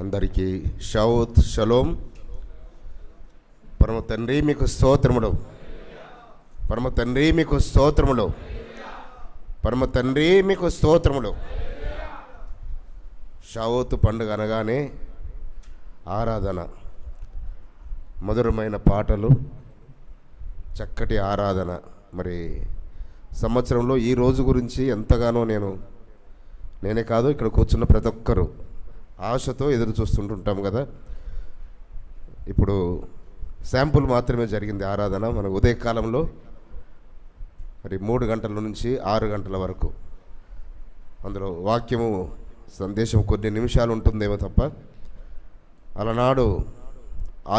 అందరికీ షలోం. పరమ తండ్రి మీకు స్తోత్రములు, పరమ తండ్రి మీకు స్తోత్రములు, పరమ తండ్రి మీకు స్తోత్రములు. షావోతు పండుగ అనగానే ఆరాధన, మధురమైన పాటలు, చక్కటి ఆరాధన. మరి సంవత్సరంలో ఈ రోజు గురించి ఎంతగానో నేనే కాదు, ఇక్కడ కూర్చున్న ప్రతి ఒక్కరూ ఆశతో ఎదురు చూస్తుంటుంటాం కదా. ఇప్పుడు శాంపుల్ మాత్రమే జరిగింది ఆరాధన. మన ఉదయకాలంలో మరి 3 గంటల నుంచి 6 గంటల వరకు, అందులో వాక్యము సందేశం కొన్ని నిమిషాలు ఉంటుందేమో తప్ప, అలనాడు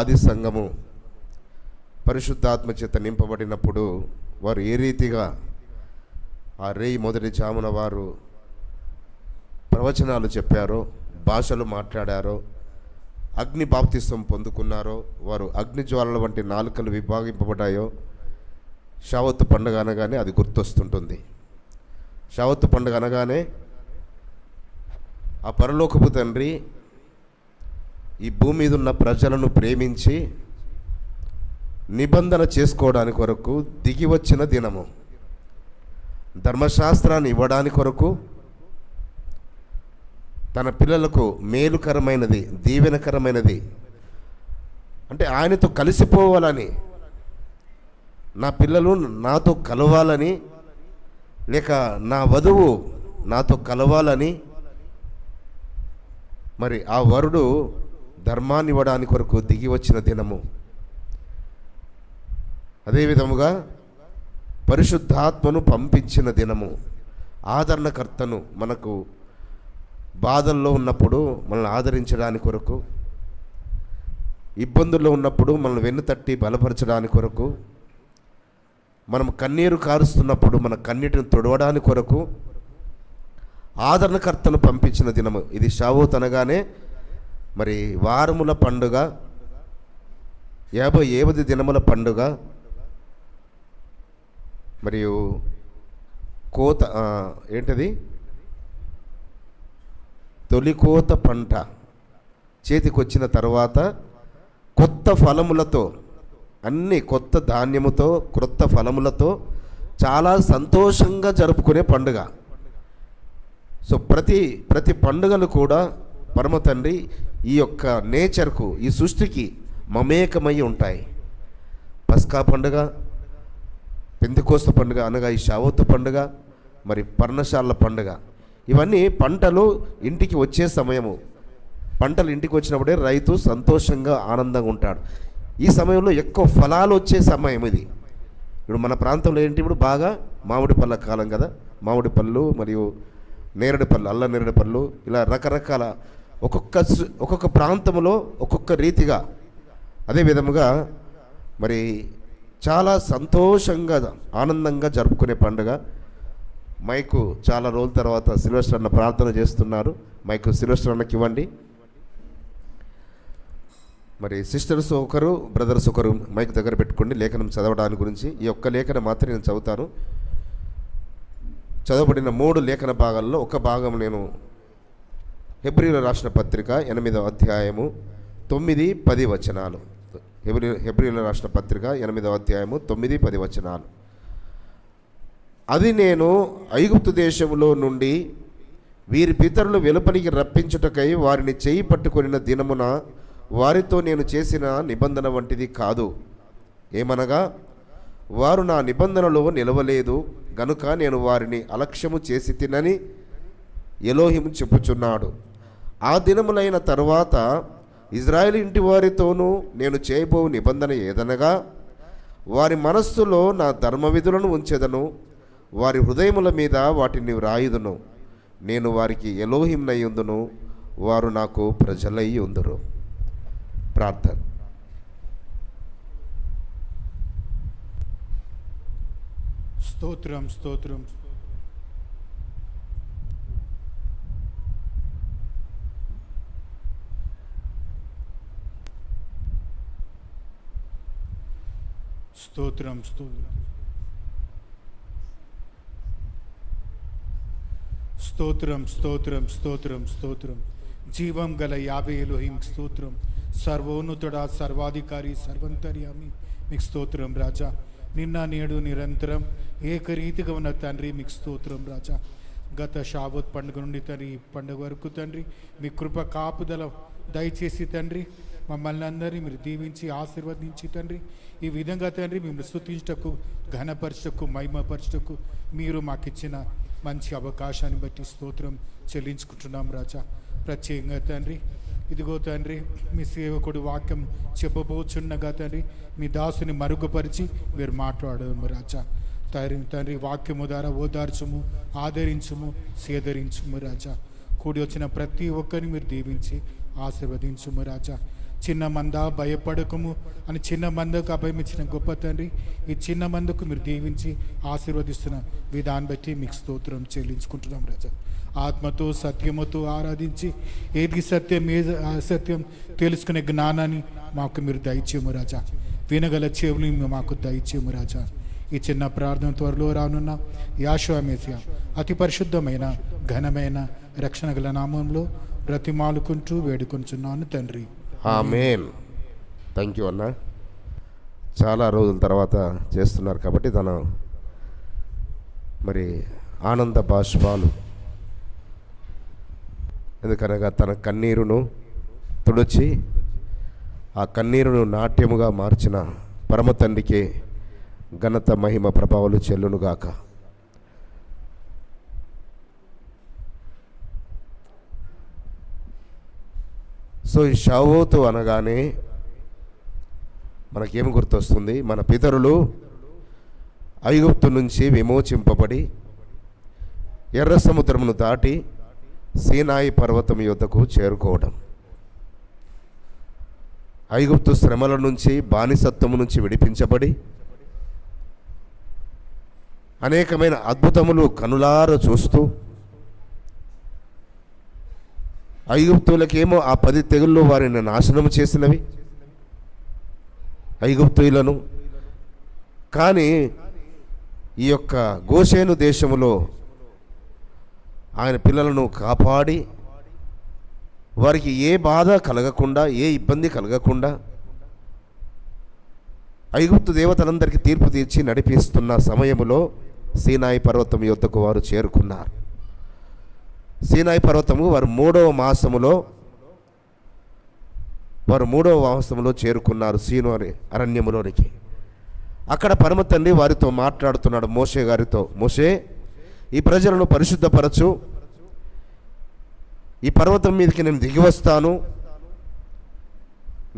ఆది సంఘము పరిశుద్ధాత్మ చేత నింపబడినప్పుడు వారు ఏ రీతిగా ఆ రేయి మొదటి జామున వారు ప్రవచనాలు చెప్పారో, భాషలు మాట్లాడారో, అగ్ని బాప్తిస్వం పొందుకున్నారో, వారు అగ్ని జ్వాలల వంటి నాలుకలు విభాగింపబడ్డాయో, షావత్తు పండుగ అనగానే అది గుర్తొస్తుంటుంది. షావత్తు పండుగ అనగానే ఆ పరలోకపు తండ్రి ఈ భూమి మీద ఉన్న ప్రజలను ప్రేమించి నిబంధన చేసుకోవడానికి కొరకు దిగి వచ్చిన దినము, ధర్మశాస్త్రాన్ని ఇవ్వడానికి కొరకు, తన పిల్లలకు మేలుకరమైనది, దీవెనకరమైనది, అంటే ఆయనతో కలిసిపోవాలని, నా పిల్లలు నాతో కలవాలని, లేక నా వధువు నాతో కలవాలని, మరి ఆ వరుడు ధర్మాన్ని ఇవ్వడానికి కొరకు దిగి వచ్చిన దినము. అదేవిధముగా పరిశుద్ధాత్మను పంపించిన దినము, ఆదరణకర్తను, మనకు బాధల్లో ఉన్నప్పుడు మనల్ని ఆదరించడానికి కొరకు, ఇబ్బందుల్లో ఉన్నప్పుడు మనల్ని వెన్నుతట్టి బలపరచడానికి కొరకు, మనం కన్నీరు కారుస్తున్నప్పుడు మన కన్నీటిని తుడవడానికి కొరకు ఆదరణకర్తను పంపించిన దినము. ఇది షావోత్ అనగానే మరి వారముల పండుగ, 58 దినముల పండుగ, మరియు కోత ఏంటది, తొలికోత పంట చేతికొచ్చిన తర్వాత కొత్త ఫలములతో, అన్ని కొత్త ధాన్యముతో, క్రొత్త ఫలములతో చాలా సంతోషంగా జరుపుకునే పండుగ. సో ప్రతి పండుగలు కూడా పరమ తండ్రి ఈ యొక్క నేచర్కు, ఈ సృష్టికి మమేకమై ఉంటాయి. పస్కా పండుగ, పెంతెకోస్తు పండుగ అనగా ఈ షావోతు పండుగ, మరి పర్ణశాల పండుగ, ఇవన్నీ పంటలు ఇంటికి వచ్చే సమయము. పంటలు ఇంటికి వచ్చినప్పుడే రైతు సంతోషంగా ఆనందంగా ఉంటాడు. ఈ సమయంలో ఎక్కువ ఫలాలు వచ్చే సమయం ఇది. ఇప్పుడు మన ప్రాంతంలో ఏంటి, ఇప్పుడు బాగా మామిడి పళ్ళ కాలం కదా. మామిడి పళ్ళు మరియు నేరేడు పళ్ళు, అల్ల నేరేడు పళ్ళు, ఇలా రకరకాల ఒక్కొక్క ప్రాంతంలో ఒక్కొక్క రీతిగా. అదే విధముగా మరి చాలా సంతోషంగా ఆనందంగా జరుపుకునే పండుగ. మైకు చాలా రోజుల తర్వాత సిల్వెస్టర్ అన్న ప్రార్థన చేస్తున్నారు. మైకు సిల్వెస్టర్ అన్నకి ఇవ్వండి. మరి సిస్టర్స్ ఒకరు, బ్రదర్స్ ఒకరు మైక్ దగ్గర పెట్టుకోండి లేఖనం చదవడానికి గురించి. ఈ ఒక్క లేఖనం మాత్రం నేను చదువుతాను. చదవబడిన 3 లేఖన భాగాల్లో ఒక భాగం నేను హెబ్రీయులకు రాసిన పత్రిక 8వ అధ్యాయము 9-10 వచనాలు. హెబ్రీయులకు రాసిన పత్రిక 8వ అధ్యాయము 9-10 వచనాలు. అది నేను ఐగుప్తు దేశములో నుండి వీరి పితరులు వెలుపలికి రప్పించుటకై వారిని చేయి పట్టుకొనిన దినమున వారితో నేను చేసిన నిబంధన వంటిది కాదు. ఏమనగా, వారు నా నిబంధనలో నిలవలేదు గనుక నేను వారిని అలక్ష్యము చేసి తినని ఎలోహిము చెప్పుచున్నాడు. ఆ దినములైన తరువాత ఇజ్రాయేలు ఇంటి వారితోనూ నేను చేయబో నిబంధన ఏదనగా, వారి మనస్సులో నా ధర్మవిధులను ఉంచెదను, వారి హృదయముల మీద వాటిని వ్రాయుదును, నేను వారికి ఎలోహింనై ఉందును, వారు నాకు ప్రజలై ఉందురు. ప్రార్థన. స్తోత్రం స్తోత్రం స్తోత్రం స్తోత్రం స్తోత్రం స్తోత్రం స్తోత్రం స్తోత్రం జీవం గల యావే ఎలోహిం స్తోత్రం. సర్వోన్నతుడా, సర్వాధికారి, సర్వంతర్యామి మీకు స్తోత్రం రాజా. నిన్న నేడు నిరంతరం ఏకరీతిగా ఉన్న తండ్రి మీకు స్తోత్రం రాజా. గత షాబోత్ పండుగ నుండి తండ్రి ఈ పండుగ వరకు తండ్రి మీ కృప కాపుదల దయచేసి తండ్రి మమ్మల్ని అందరినీ మీరు దీవించి ఆశీర్వదించి తండ్రి ఈ విధంగా తండ్రి మిమ్మల్ని స్తుతించటకు, ఘనపరచటకు, మహిమపరచటకు మీరు మాకు ఇచ్చిన మంచి అవకాశాన్ని బట్టి స్తోత్రం చెల్లించుకుంటున్నాం రాజా. ప్రత్యేకంగా తండ్రి ఇదిగో తండ్రి మీ సేవకుడు వాక్యం చెప్పబోచున్నగా తండ్రి మీ దాసుని మరుగుపరిచి మీరు మాట్లాడము రాజా. తండ్రి వాక్యము ద్వారా ఓదార్చుము, ఆదరించుము, సేదరించుము రాజా. కూడి వచ్చిన ప్రతి ఒక్కరిని మీరు దీవించి ఆశీర్వదించుము రాజా. చిన్న మంద భయపడకము అని చిన్న మందకు అభయమిచ్చిన గొప్ప తండ్రి ఈ చిన్న మందకు మీరు దీవించి ఆశీర్వదిస్తున్న విధాన్ని బట్టి మీకు స్తోత్రం చెల్లించుకుంటున్నాం రాజా. ఆత్మతో సత్యముతో ఆరాధించి ఏది సత్యం ఏది అసత్యం తెలుసుకునే జ్ఞానాన్ని మాకు మీరు దయచేయము రాజా. వినగల చెవులు మాకు దయచేయము రాజా. ఈ చిన్న ప్రార్థన త్వరలో రానున్న యాషువ మెస్సియా అతి పరిశుద్ధమైన ఘనమైన రక్షణ గల నామంలో బ్రతిమాలుకుంటూ వేడుకొంచున్నాను తండ్రి. ఆమేన్. థ్యాంక్ యూ అన్న. చాలా రోజుల తర్వాత చేస్తున్నారు కాబట్టి మరి ఆనంద బాష్పాలు, ఎందుకనగా తన కన్నీరును తుడిచి ఆ కన్నీరును నాట్యముగా మార్చిన పరమ తండ్రికే ఘనత, మహిమ, ప్రభావాలు చెల్లునుగాక. సో ఈ షావోతు అనగానే మనకేం గుర్తొస్తుంది? మన పితరులు ఐగుప్తు నుంచి విమోచింపబడి ఎర్ర సముద్రమును దాటి సీనాయి పర్వతం యొద్దకు చేరుకోవడం, ఐగుప్తు శ్రమల నుంచి, బానిసత్వము నుంచి విడిపించబడి అనేకమైన అద్భుతములు కనులార చూస్తూ, ఐగుప్తులకేమో ఆ 10 తెగుళ్ళు వారిని నాశనం చేసినవి ఐగుప్తులను. కానీ ఈ యొక్క గోషేను దేశములో ఆయన పిల్లలను కాపాడి వారికి ఏ బాధ కలగకుండా, ఏ ఇబ్బంది కలగకుండా ఐగుప్తు దేవతలందరికీ తీర్పు తీర్చి నడిపిస్తున్న సమయములో సీనాయి పర్వతం యొద్దకు వారు చేరుకున్నారు. సీనాయి పర్వతము వారు మూడవ మాసములో చేరుకున్నారు సీను అరణ్యములోనికి. అక్కడ పరమ తండ్రి వారితో మాట్లాడుతున్నాడు మోషే గారితో. మోషే, ఈ ప్రజలను పరిశుద్ధపరచు, ఈ పర్వతం మీదకి నేను దిగి వస్తాను,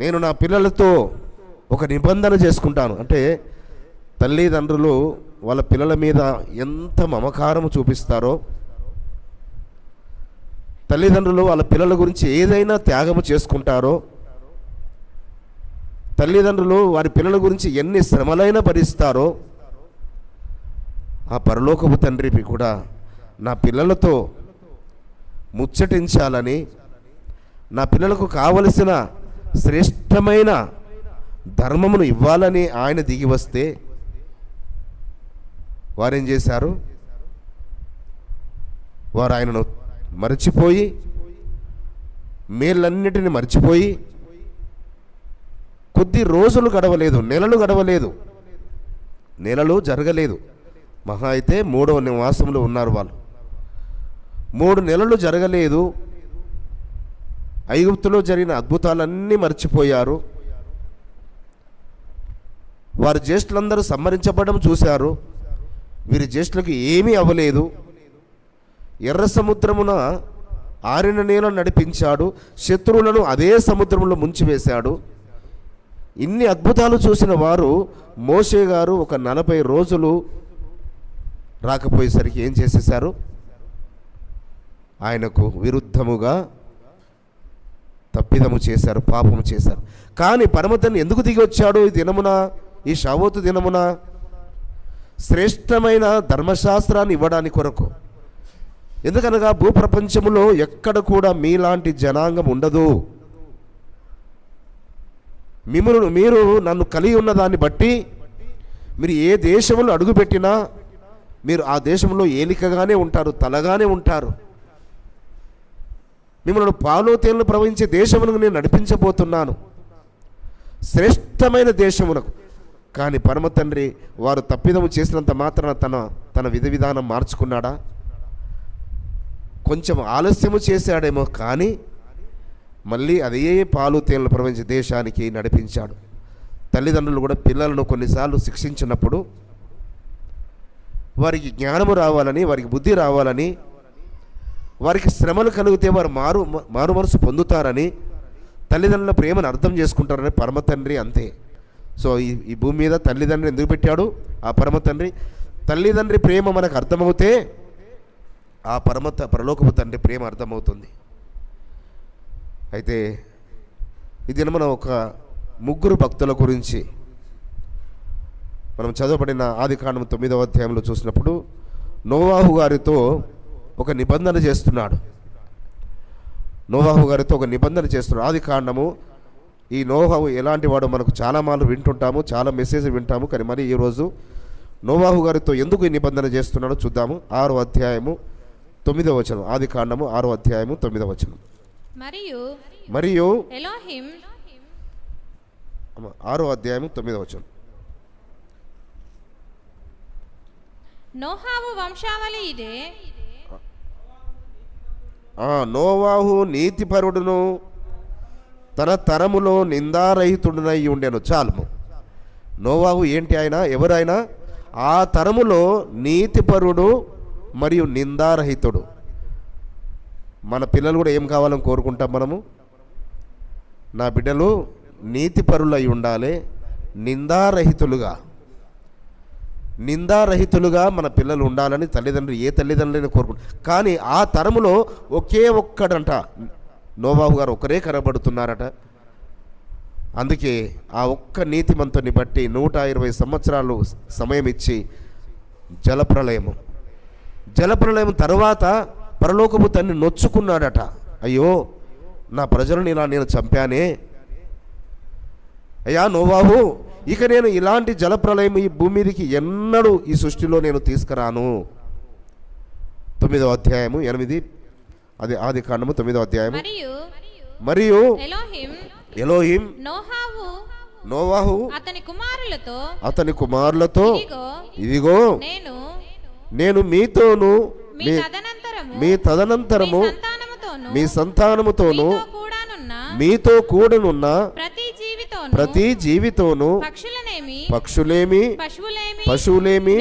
నేను నా పిల్లలతో ఒక నిబంధన చేసుకుంటాను. అంటే తల్లిదండ్రులు వాళ్ళ పిల్లల మీద ఎంత మమకారం చూపిస్తారో, తల్లిదండ్రులు వాళ్ళ పిల్లల గురించి ఏదైనా త్యాగము చేసుకుంటారో, తల్లిదండ్రులు వారి పిల్లల గురించి ఎన్ని శ్రమలైనా భరిస్తారో, ఆ పరలోకపు తండ్రికి కూడా నా పిల్లలతో ముచ్చటించాలని, నా పిల్లలకు కావలసిన శ్రేష్టమైన ధర్మమును ఇవ్వాలని ఆయన దిగి వస్తే వారేం చేశారు? వారు ఆయనను మరచిపోయి, మేళ్ళన్నిటిని మర్చిపోయి, కొద్ది రోజులు గడవలేదు, నెలలు జరగలేదు, మహా అయితే 3వ నివాసంలో ఉన్నారు వాళ్ళు. 3 నెలలు జరగలేదు, ఐగుప్తులో జరిగిన అద్భుతాలన్నీ మర్చిపోయారు. వారి జ్యేష్ఠులందరూ సంహరించబడడం చూశారు. వీరి జ్యేష్ఠులకు ఏమీ అవ్వలేదు. ఎర్ర సముద్రమున ఆరిన నీళ్లను నడిపించాడు, శత్రువులను అదే సముద్రంలో ముంచివేశాడు. ఇన్ని అద్భుతాలు చూసిన వారు మోషే గారు ఒక 40 రోజులు రాకపోయేసరికి ఏం చేసేశారు? ఆయనకు విరుద్ధముగా తప్పిదము చేశారు, పాపము చేశారు. కానీ పరమతండ్రి ఎందుకు దిగి వచ్చాడు ఈ దినమున, ఈ షావోతు దినమున? శ్రేష్టమైన ధర్మశాస్త్రాన్ని ఇవ్వడానికి కొరకు. ఎందుకనగా భూప్రపంచములో ఎక్కడ కూడా మీలాంటి జనాంగం ఉండదు. మీరు నన్ను కలిగి ఉన్న దాన్ని బట్టి మీరు ఏ దేశంలో అడుగుపెట్టినా మీరు ఆ దేశంలో ఏలికగానే ఉంటారు, తలగానే ఉంటారు. మిమ్మల్ని పాలు తేనెలు ప్రవహించే దేశమునకు నేను నడిపించబోతున్నాను, శ్రేష్టమైన దేశమునకు. కానీ పరమ తండ్రి వారు తప్పిదము చేసినంత మాత్రాన తన విధి విధానం మార్చుకున్నాడా? కొంచెం ఆలస్యము చేశాడేమో, కానీ మళ్ళీ అదే పాలు తేనెలు ప్రవహించే దేశానికి నడిపించాడు. తల్లిదండ్రులు కూడా పిల్లలను కొన్నిసార్లు శిక్షించినప్పుడు వారికి జ్ఞానము రావాలని, వారికి బుద్ధి రావాలని, వారికి శ్రమలు కలిగితే వారు మారు మనసు పొందుతారని, తల్లిదండ్రుల ప్రేమను అర్థం చేసుకుంటారని పరమ తండ్రి అంతే. సో ఈ భూమి మీద తల్లిదండ్రులు ఎందుకు పెట్టాడు? ఆ పరమ తండ్రి తల్లిదండ్రి ప్రేమ మనకు అర్థమవుతే ఆ పరలోకపు తండ్రి ప్రేమ అర్థమవుతుంది. అయితే ఇది మనం ఒక ముగ్గురు భక్తుల గురించి మనం చదవబడిన ఆదికాండం 9వ అధ్యాయంలో చూసినప్పుడు నోవాహు గారితో ఒక నిబంధన చేస్తున్నాడు. ఆదికాండము ఈ నోవాహు ఎలాంటి వాడు మనకు చాలా మార్లు వింటుంటాము, చాలా మెసేజ్ వింటాము. కానీ మరి ఈరోజు నోవాహు గారితో ఎందుకు ఈ నిబంధన చేస్తున్నాడో చూద్దాము. 6వ అధ్యాయము 9వ వచనం. ఆదికాండము 6వ అధ్యాయము 9వ వచనం. మరియు 6వ అధ్యాయము 9వ వచనం. నోహావు వంశావళి ఇదే. నోవాహు నీతిపరుడును తన తరములో నిందారహితుడునై ఉండెను. చాలము. నోవాహు ఏంటి? ఆయన ఎవరైనా ఆ తరములో నీతిపరుడు మరియు నిందారహితుడు. మన పిల్లలు కూడా ఏం కావాలని కోరుకుంటాం మనము? నా బిడ్డలు నీతిపరులై ఉండాలి, నిందారహితులుగా మన పిల్లలు ఉండాలని తల్లిదండ్రులు ఏ తల్లిదండ్రులైనా కోరుకుంటారు. కానీ ఆ తరములో ఒకే ఒక్కడంట నోవాహు గారు ఒకరే కనబడుతున్నారట. అందుకే ఆ ఒక్క నీతిమంతుని బట్టి 120 సంవత్సరాలు సమయం ఇచ్చి జలప్రలయం తర్వాత పరలోకపు తండ్రి నొచ్చుకున్నాడట. అయ్యో, నా ప్రజలను ఇలా నేను చంపానే, అయ్యా నోవాహు, ఇక నేను ఇలాంటి జలప్రలయం ఈ భూమి మీదకి ఎన్నడూ ఈ సృష్టిలో నేను తీసుకురాను. 9వ అధ్యాయము 8, అది ఆదికాండము 9వ అధ్యాయము. మరియు ఎలోహిం నోవాహు అతని కుమారులతో ఇదిగో నేను మీతోను మీ తదనంతరము మీ సంతానముతోను మీతో కూడనున్న ప్రతి జీవితోను పక్షులేమి పశువులేమి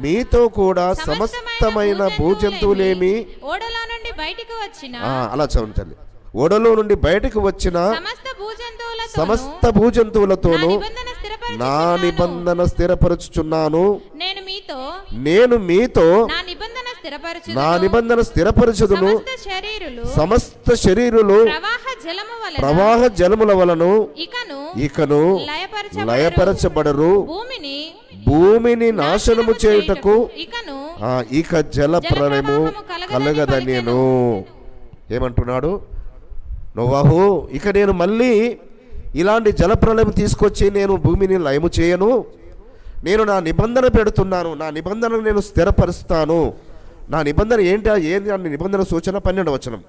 మీతో కూడా సమస్తమైన భూజంతువులేమి అలా చదువుతాను. ఓడలో నుండి బయటకు వచ్చిన సమస్త భూజంతువులతోనూ నా నిబంధన స్థిరపరచుచున్నాను. నేను మీతో నా నిబంధన స్థిరపరచుదును. సమస్త శరీరులు ప్రవాహ జలముల వలను ఇకను లయపరచబడరు. భూమిని నాశనము చేయుటకు ఇక జల ప్రళయము కలగదనేను. ఏమంటున్నాడు నోవాహు? ఇక నేను మళ్ళీ ఇలాంటి జలప్రలయం తీసుకొచ్చి నేను భూమిని లయము చేయను. నేను నా నిబంధన పెడుతున్నాను, నా నిబంధనను నేను స్థిరపరుస్తాను. నా నిబంధన ఏంటి నిబంధన సూచన 12వ వచనం.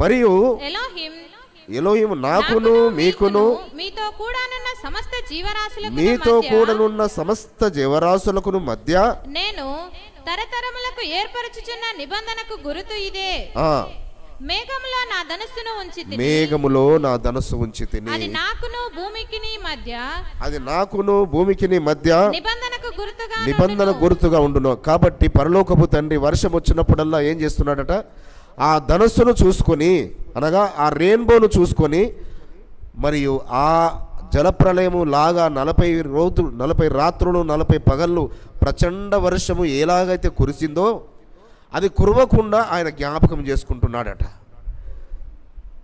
మరియు ఎలోహిం నాకును మీకును మీతో కూడనున్న సమస్త జీవరాశులకు మధ్య నేను తరతరములకు ఏర్పరచుచున్న నిబంధనకు గుర్తు ఇదే. మేఘములో నా ధనస్సు ఉంచితిని. అది నాకును భూమికిని మధ్య నిబంధన గుర్తుగా ఉండును. కాబట్టి పరలోకపు తండ్రి వర్షం వచ్చినప్పుడల్లా ఏం చేస్తున్నాడట? ఆ ధనస్సును చూసుకొని, అనగా ఆ రెయిన్బోను చూసుకొని, మరియు ఆ జలప్రలయము లాగా 40 రాత్రులు 40 పగళ్ళు ప్రచండ వర్షము ఎలాగైతే కురిసిందో అది కురవకుండా ఆయన జ్ఞాపకం చేసుకుంటున్నాడట.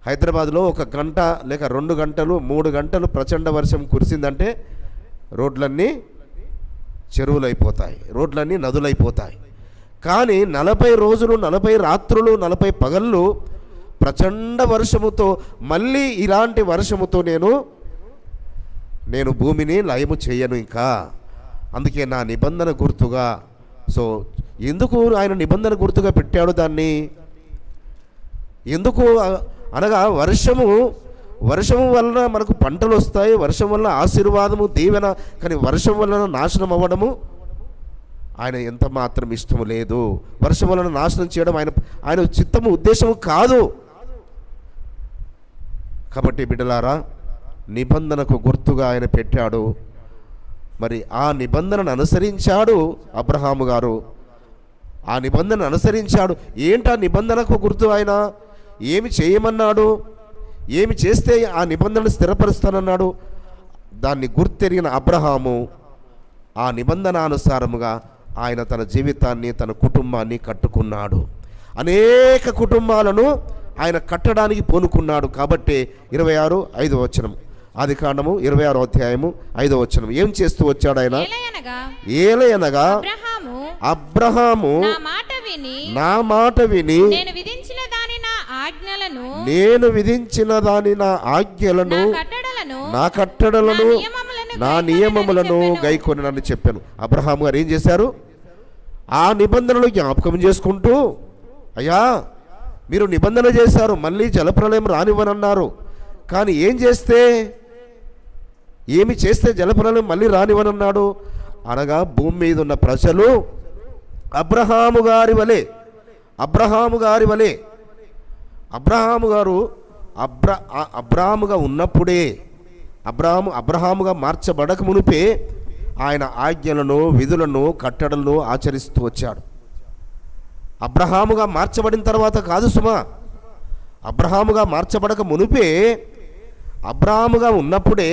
హైదరాబాద్లో 1 గంట లేక 2 గంటలు 3 గంటలు ప్రచండ వర్షం కురిసిందంటే రోడ్లన్నీ చెరువులైపోతాయి, రోడ్లన్నీ నదులైపోతాయి. కానీ 40 రోజులు 40 రాత్రులు 40 పగళ్ళు ప్రచండ వర్షముతో, మళ్ళీ ఇలాంటి వర్షముతో నేను భూమిని లయము చేయను ఇంకా. అందుకే నా నిబంధన గుర్తుగా. సో ఎందుకు ఆయన నిబంధన గుర్తుగా పెట్టాడు దాన్ని? ఎందుకు అనగా వర్షము వలన మనకు పంటలు వస్తాయి, వర్షం వలన ఆశీర్వాదము దీవెన, కానీ వర్షం వలన నాశనం అవ్వడము ఆయన ఎంత మాత్రం ఇష్టము లేదు. వర్షం వలన నాశనం చేయడం ఆయన చిత్తము ఉద్దేశము కాదు. కాబట్టి బిడ్డలారా, నిబంధనకు గుర్తుగా ఆయన పెట్టాడు. మరి ఆ నిబంధనను అనుసరించాడు అబ్రహాము గారు. ఆ నిబంధనను అనుసరించాడు. ఏంటా నిబంధనకు గుర్తు? ఆయన ఏమి చేయమన్నాడు, ఏమి చేస్తే ఆ నిబంధనను స్థిరపరుస్తానన్నాడు. దాన్ని గుర్తెరిగిన అబ్రహాము ఆ నిబంధనానుసారముగా ఆయన తన జీవితాన్ని, తన కుటుంబాన్ని కట్టుకున్నాడు. అనేక కుటుంబాలను ఆయన కట్టడానికి పూనుకున్నాడు. కాబట్టి 26:5 వచనం, ఆదికాండము 26వ అధ్యాయము 5వ వచనం. ఏం చేస్తూ వచ్చాడు ఆయన? ఏలయనగా అబ్రహాము నా మాట విని నేను విధించిన దాని నా ఆజ్ఞలను నా కట్టడలను నా నియమములను గైకొనని చెప్పాను. అబ్రహాము గారు ఏం చేశారు? ఆ నిబంధనలు జ్ఞాపకం చేసుకుంటూ, అయ్యా మీరు నిబంధన చేశారు, మళ్ళీ జలప్రలయం రానివ్వనన్నారు, కానీ ఏమి చేస్తే జలప్రలయం మళ్ళీ రానివ్వనన్నాడు? అనగా భూమి మీద ఉన్న ప్రజలు అబ్రహాము గారు అబ్రహాముగా ఉన్నప్పుడే, అబ్రహాముగా మార్చబడక మునిపే ఆయన ఆజ్ఞలను, విధులను, కట్టడలను ఆచరిస్తూ వచ్చాడు. అబ్రహాముగా మార్చబడిన తర్వాత కాదు సుమా, అబ్రహాముగా మార్చబడక మునిపే, అబ్రహాముగా ఉన్నప్పుడే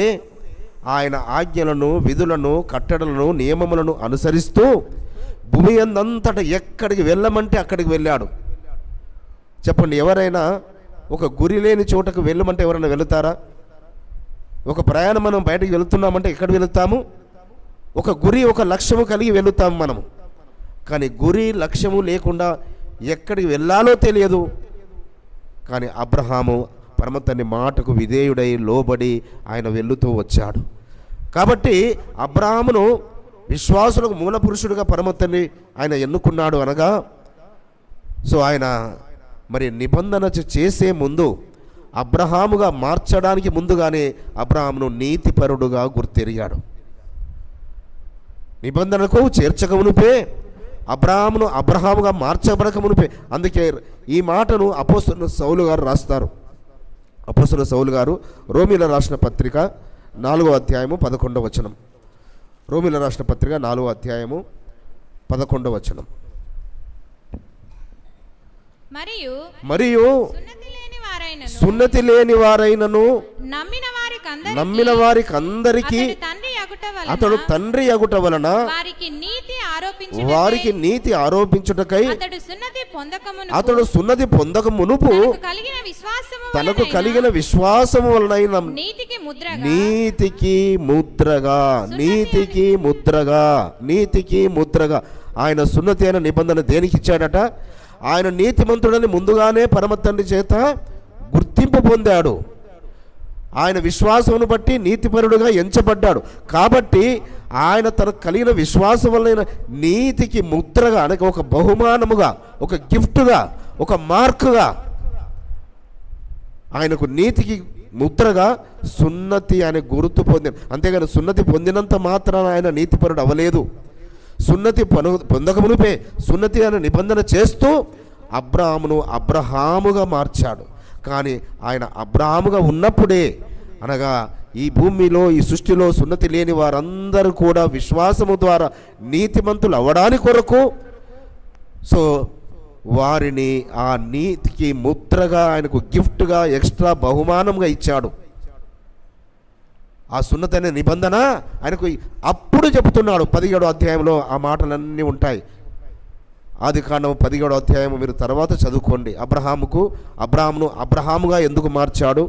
ఆయన ఆజ్ఞలను, విధులను, కట్టడలను, నియమములను అనుసరిస్తూ భూమి అందంతటా ఎక్కడికి వెళ్ళమంటే అక్కడికి వెళ్ళాడు. చెప్పండి, ఎవరైనా ఒక గురి లేని చోటకు వెళ్ళమంటే ఎవరైనా వెళుతారా? ఒక ప్రయాణం మనం బయటకు వెళుతున్నామంటే ఎక్కడికి వెళుతాము? ఒక గురి, ఒక లక్ష్యము కలిగి వెళుతాము మనము. కానీ గురి, లక్ష్యము లేకుండా ఎక్కడికి వెళ్ళాలో తెలియదు. కానీ అబ్రహాము పరమతండ్రి మాటకు విధేయుడై లోబడి ఆయన వెళుతూ వచ్చాడు. కాబట్టి అబ్రహామును విశ్వాసులకు మూల పురుషుడిగా పరమతండ్రి ఆయన ఎన్నుకున్నాడు. అనగా సో ఆయన మరి నిబంధన చేసే ముందు, అబ్రహాముగా మార్చడానికి ముందుగానే అబ్రహామును నీతిపరుడుగా గుర్తెరిగాడు. నిబంధనకు చేర్చక మునిపే, అబ్రహాముగా మార్చబడక మునిపే. అందుకే ఈ మాటను అపోస్తలుడైన సౌలు గారు రాస్తారు. అపోస్తలుడైన సౌలు గారు రోమీయులకు రాసిన పత్రిక 4వ అధ్యాయము 11వ వచనం. రోమీయులకు రాసిన పత్రిక 4వ అధ్యాయము 11వ వచనం. మరియు సున్నతి లేని వారైనను నమ్మిన వారికందరికీ అతడు తండ్రి అగుట వలన వారికి నీతి ఆరోపించుటకై అతడు సున్నతి పొందక మునుపు తనకు కలిగిన విశ్వాసము వలన నీతికి ముద్రగా ఆయన సున్నతి అయిన నిబంధన దేనికి ఇచ్చాడట? ఆయన నీతిమంతుడని ముందుగానే పరమ తండ్రి చేత గుర్తింపు పొందాడు. ఆయన విశ్వాసమును బట్టి నీతిపరుడుగా ఎంచబడ్డాడు. కాబట్టి ఆయన తనకు కలిగిన విశ్వాసం వలన నీతికి ముద్రగా, అనగా ఒక బహుమానముగా, ఒక గిఫ్ట్గా, ఒక మార్కుగా, ఆయనకు నీతికి ముద్రగా సున్నతి ఆయన గుర్తు పొందాడు. అంతేగాని సున్నతి పొందినంత మాత్రాన ఆయన నీతిపరుడు అవ్వలేదు. సున్నతి పొందక మునిపే సున్నతి అనే నిబంధన చేస్తూ అబ్రహాముగా మార్చాడు. కానీ ఆయన అబ్రహాముగా ఉన్నప్పుడే, అనగా ఈ భూమిలో, ఈ సృష్టిలో సున్నతి లేని వారందరూ కూడా విశ్వాసము ద్వారా నీతిమంతులు అవ్వడానికి కొరకు సో వారిని ఆ నీతికి ముద్రగా, ఆయనకు గిఫ్ట్గా, ఎక్స్ట్రా బహుమానంగా ఇచ్చాడు. ఆ సున్నతి అనే నిబంధన ఆయనకు అప్పుడు చెబుతున్నాడు. 17వ అధ్యాయంలో ఆ మాటలన్నీ ఉంటాయి. ఆదికాండము 17వ అధ్యాయము మీరు తర్వాత చదువుకోండి. అబ్రహామును అబ్రహాముగా ఎందుకు మార్చాడు,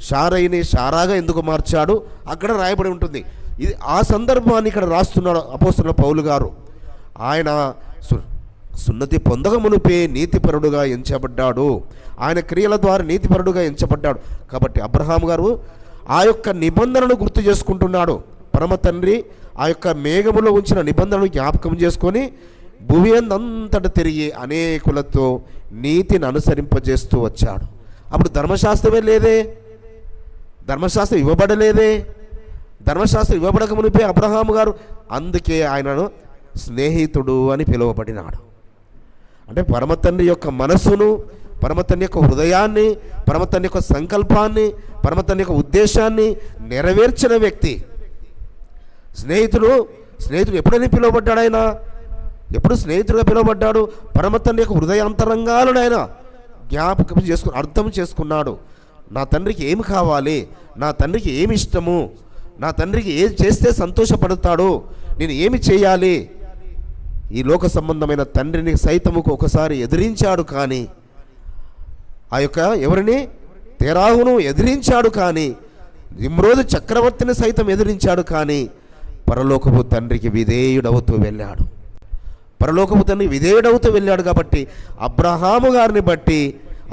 షారైని షారాగా ఎందుకు మార్చాడు, అక్కడ రాయబడి ఉంటుంది. ఇది ఆ సందర్భాన్ని ఇక్కడ రాస్తున్నాడు అపోస్తలుడైన పౌలు గారు. ఆయన సున్నతి పొందక మునిపే నీతిపరుడుగా ఎంచబడ్డాడు. ఆయన క్రియల ద్వారా నీతిపరుడుగా ఎంచబడ్డాడు. కాబట్టి అబ్రహాము గారు ఆ యొక్క నిబంధనను గుర్తు చేసుకుంటున్నాడు. పరమ తండ్రి ఆ యొక్క మేఘములో ఉంచిన నిబంధనను జ్ఞాపకం చేసుకొని భూమి అంతటా తిరిగి అనేకులతో నీతిని అనుసరింపజేస్తూ వచ్చాడు. అప్పుడు ధర్మశాస్త్రమే లేదే, ధర్మశాస్త్రం ఇవ్వబడలేదే. ధర్మశాస్త్రం ఇవ్వబడక మునిపే అబ్రహాము గారు, అందుకే ఆయనను స్నేహితుడు అని పిలువబడినాడు. అంటే పరమతండ్రి యొక్క మనస్సును, పరమతండ్రి యొక్క హృదయాన్ని, పరమతండ్రి యొక్క సంకల్పాన్ని, పరమతండ్రి యొక్క ఉద్దేశాన్ని నెరవేర్చిన వ్యక్తి స్నేహితుడు. స్నేహితుడు ఎప్పుడైనా పిలువబడ్డాడు? ఆయన ఎప్పుడు స్నేహితుడిగా పిలువబడ్డాడు? పరమతండ్రి యొక్క హృదయాంతరంగాలను ఆయన జ్ఞాపకం చేసుకుని అర్థం చేసుకున్నాడు. నా తండ్రికి ఏమి కావాలి, నా తండ్రికి ఏమి ఇష్టము, నా తండ్రికి ఏది చేస్తే సంతోషపడతాడు, నేను ఏమి చేయాలి. ఈ లోక సంబంధమైన తండ్రిని సైతముకు ఒకసారి ఎదిరించాడు. కానీ ఆ యొక్క ఎవరిని, తెరాహును ఎదిరించాడు. కానీ నిమ్రోదు చక్రవర్తిని సైతం ఎదిరించాడు. కానీ పరలోకపు తండ్రికి విధేయుడవుతూ వెళ్ళాడు. పరలోకపు తండ్రి విధేయుడవుతూ వెళ్ళాడు. కాబట్టి అబ్రహాము గారిని బట్టి,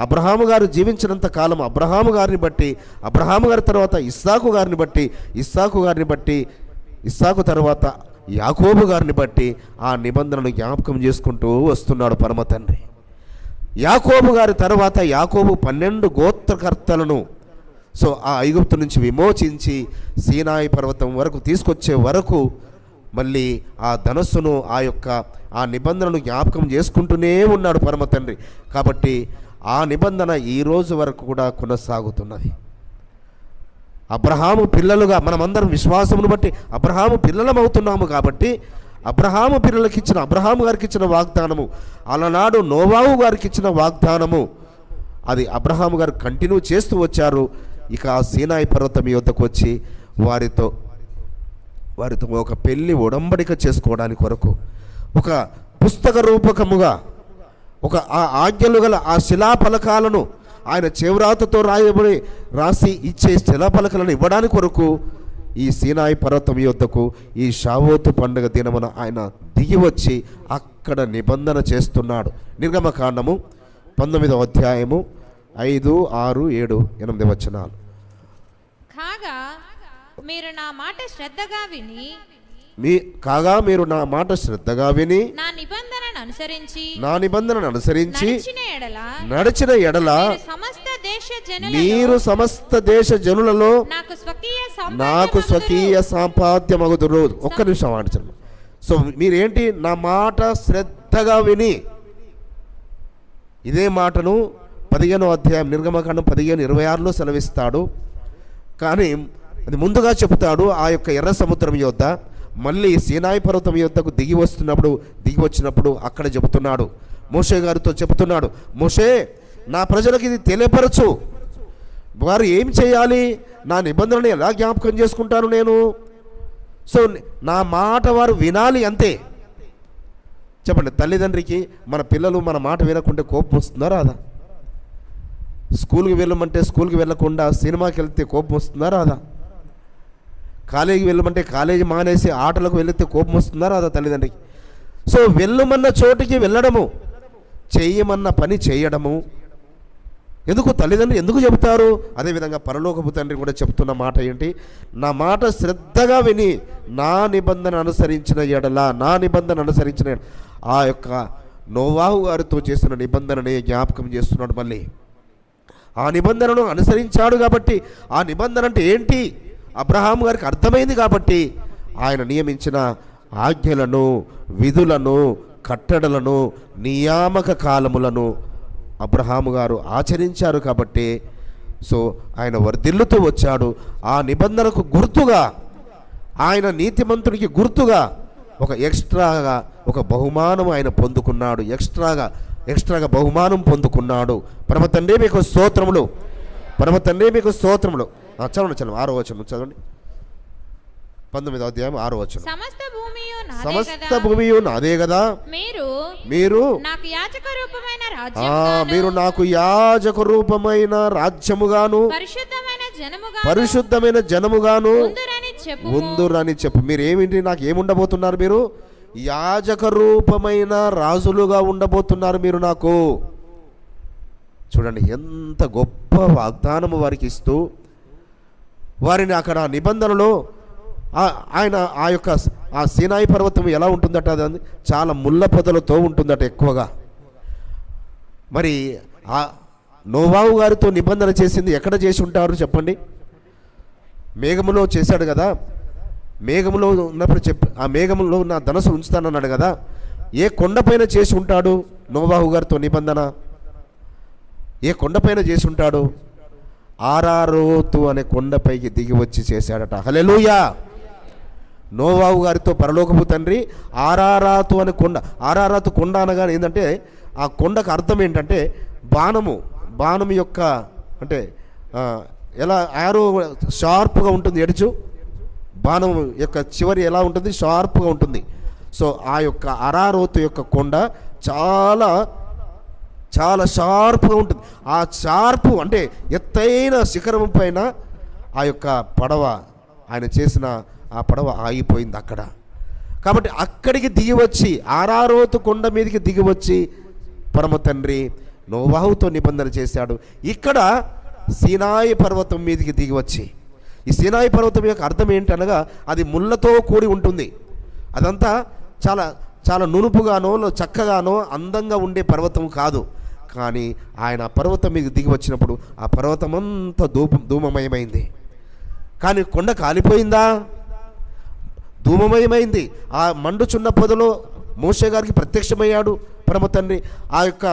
అబ్రహాము గారు జీవించినంత కాలం అబ్రహాము గారిని బట్టి, అబ్రహాము గారి తర్వాత ఇస్సాకు గారిని బట్టి, ఇస్సాకు గారిని బట్టి, ఇస్సాకు తర్వాత యాకోబు గారిని బట్టి ఆ నిబంధనను జ్ఞాపకం చేసుకుంటూ వస్తున్నాడు పరమ తండ్రి. యాకోబు గారి తర్వాత యాకోబు 12 గోత్రకర్తలను ఆ ఐగుప్తు నుంచి విమోచించి సీనాయి పర్వతం వరకు తీసుకొచ్చే వరకు మళ్ళీ ఆ ధనస్సును, ఆ నిబంధనను జ్ఞాపకం చేసుకుంటూనే ఉన్నాడు పరమ తండ్రి. కాబట్టి ఆ నిబంధన ఈ రోజు వరకు కూడా కొనసాగుతున్నది. అబ్రహాము పిల్లలుగా మనమందరం విశ్వాసమును బట్టి అబ్రహాము పిల్లలం అవుతున్నాము. కాబట్టి అబ్రహాము పిల్లలకి ఇచ్చిన, అబ్రహాము గారికి ఇచ్చిన వాగ్దానము, అలనాడు నోవాహు గారికి ఇచ్చిన వాగ్దానము, అది అబ్రహాము గారు కంటిన్యూ చేస్తూ వచ్చారు. ఇక ఆ సీనాయి పర్వతం యొద్దకు వచ్చి వారితో ఒక పెళ్లి ఉడంబడిక చేసుకోవడానికి కొరకు ఒక పుస్తక రూపకముగా ఆ ఆజ్ఞలు గల ఆ శిలాఫలకాలను ఆయన చేవ్రాతతో రాసి ఇచ్చే శిలాఫలకాలను ఇవ్వడానికి కొరకు ఈ సీనాయి పర్వతం యొద్దకు ఈ షావోతు పండుగ దినమున ఆయన దిగి వచ్చి అక్కడ నిబంధన చేస్తున్నాడు. నిర్గమకాండము 19వ అధ్యాయము 5, 6, 7, 8 వచనాలు. కాగా మీరు నా మాట శ్రద్ధగా విని నా నిబంధనను అనుసరించి నడిచిన ఎడల మీరు సమస్త దేశ జనులలో నాకు స్వకీయ సంపాద్యమగుదురు. ఒక్క నిమిషం ఆడించండి. సో మీరేంటి, నా మాట శ్రద్ధగా విని, ఇదే మాటను 15వ అధ్యాయం నిర్గమకాండం 15:26లో సెలవిస్తాడు. కానీ అది ముందుగా చెబుతాడు ఆ యొక్క ఎర్ర సముద్రం యొద్ద, మళ్ళీ సీనాయి పర్వతం యొద్దకు దిగి వచ్చినప్పుడు అక్కడ చెబుతున్నాడు, మోషే గారితో చెబుతున్నాడు, మోషే నా ప్రజలకు ఇది తెలియపరచు, వారు ఏం చేయాలి, నా నిబంధనను ఎలా జ్ఞాపకం చేసుకుంటాను నేను. సో నా మాట వారు వినాలి అంతే. చెప్పండి, తల్లిదండ్రికి మన పిల్లలు మన మాట వినకుంటే కోపం వస్తుందా రాదా? స్కూల్కి వెళ్ళమంటే స్కూల్కి వెళ్ళకుండా సినిమాకి వెళ్తే కోపం వస్తుందా రాదా? కాలేజీకి వెళ్ళమంటే కాలేజీ మానేసి ఆటలకు వెళితే కోపం వస్తుందా రాదా తల్లిదండ్రికి? సో వెళ్ళమన్న చోటికి వెళ్ళడము, చేయమన్న పని చేయడము ఎందుకు తల్లిదండ్రులు ఎందుకు చెబుతారు? అదేవిధంగా పరలోకపు తండ్రి కూడా చెప్తున్న మాట ఏంటి, నా మాట శ్రద్ధగా విని నా నిబంధన అనుసరించిన ఆ యొక్క నోవాహు గారితో చేసిన నిబంధనని జ్ఞాపకం చేస్తున్నాడు. మళ్ళీ ఆ నిబంధనను అనుసరించాడు కాబట్టి, ఆ నిబంధన అంటే ఏంటి అబ్రహాము గారికి అర్థమైంది కాబట్టి ఆయన నియమించిన ఆజ్ఞలను, విధులను, కట్టడలను, నియామక కాలములను అబ్రహాము గారు ఆచరించారు. కాబట్టి సో ఆయన వర్ధిల్లుతూ వచ్చాడు. ఆ నిబంధనకు గుర్తుగా, ఆయన నీతిమంతుడికి గుర్తుగా ఒక బహుమానం ఆయన పొందుకున్నాడు. ఎక్స్ట్రాగా బహుమానం పొందుకున్నాడు. పరమ తండ్రి మీకు స్తోత్రములు, పరమ తండ్రి మీకు స్తోత్రములు. చదవండి 6వ వచనం చదవండి. 19వ అధ్యాయం 6వ వచనం. సమస్త భూమియు నాదే కదా, మీరు నాకు యాజక రూపమైన రాజ్యముగాను పరిశుద్ధమైన జనముగాను ఉందురని చెప్పు. మీరు ఏమిటి, నాకు ఏముండబోతున్నారు? మీరు యాజక రూపమైన రాజులుగా ఉండబోతున్నారు మీరు నాకు. చూడండి ఎంత గొప్ప వాగ్దానము వారికి ఇస్తూ, వారిని అక్కడ నిబంధనలో ఆయన ఆ సీనాయి పర్వతం ఎలా ఉంటుందట, అది చాలా ముళ్ళ పొదలతో ఉంటుందట ఎక్కువగా. మరి ఆ నోవాహు గారితో నిబంధన చేసింది ఎక్కడ చేసి ఉంటారు చెప్పండి? మేఘములో చేశాడు కదా, మేఘములో ఉన్నప్పుడు ఆ మేఘములో నా ధనస్సు ఉంచుతానన్నాడు కదా. ఏ కొండపైన చేసి ఉంటాడు నోవాహు గారితో నిబంధన? ఏ కొండపైన చేసి ఉంటాడు? ఆరారోతు అనే కొండపైకి దిగి వచ్చి చేశాడట. హల్లెలూయా! నోవాహు గారితో పరలోకపు తండ్రి ఆరారాతు అనే కొండ. ఆరారాతు కొండ అనగానే ఏంటంటే ఆ కొండకు అర్థం ఏంటంటే బాణము యొక్క అంటే ఎలా యారో షార్ప్గా ఉంటుంది, ఎడుచు బాణం యొక్క చివరి ఎలా ఉంటుంది, షార్ప్గా ఉంటుంది. సో ఆ యొక్క అరారోతు యొక్క కొండ చాలా చాలా షార్ప్గా ఉంటుంది. ఆ షార్పు అంటే ఎత్తైన శిఖరం పైన ఆ యొక్క పడవ, ఆయన చేసిన ఆ పడవ ఆగిపోయింది అక్కడ. కాబట్టి అక్కడికి దిగి వచ్చి ఆరారోతు కొండ మీదకి దిగి వచ్చి పరమ తండ్రి నోవాహుతో నిబంధన చేశాడు. ఇక్కడ సీనాయి పర్వతం మీదకి దిగి వచ్చి, ఈ సీనాయి పర్వతం యొక్క అర్థం ఏంటనగా అది ముళ్ళతో కూడి ఉంటుంది. అదంతా చాలా చాలా నునుపుగానో చక్కగానో అందంగా ఉండే పర్వతం కాదు. కానీ ఆయన ఆ పర్వతం మీద దిగి వచ్చినప్పుడు ఆ పర్వతం అంతా ధూమమయమైంది. కానీ కొండ కాలిపోయిందా? ధూమమయమైంది. ఆ మండుచున్న పొదలో మోషే గారికి ప్రత్యక్షమయ్యాడు పరమ తండ్రి. ఆ యొక్క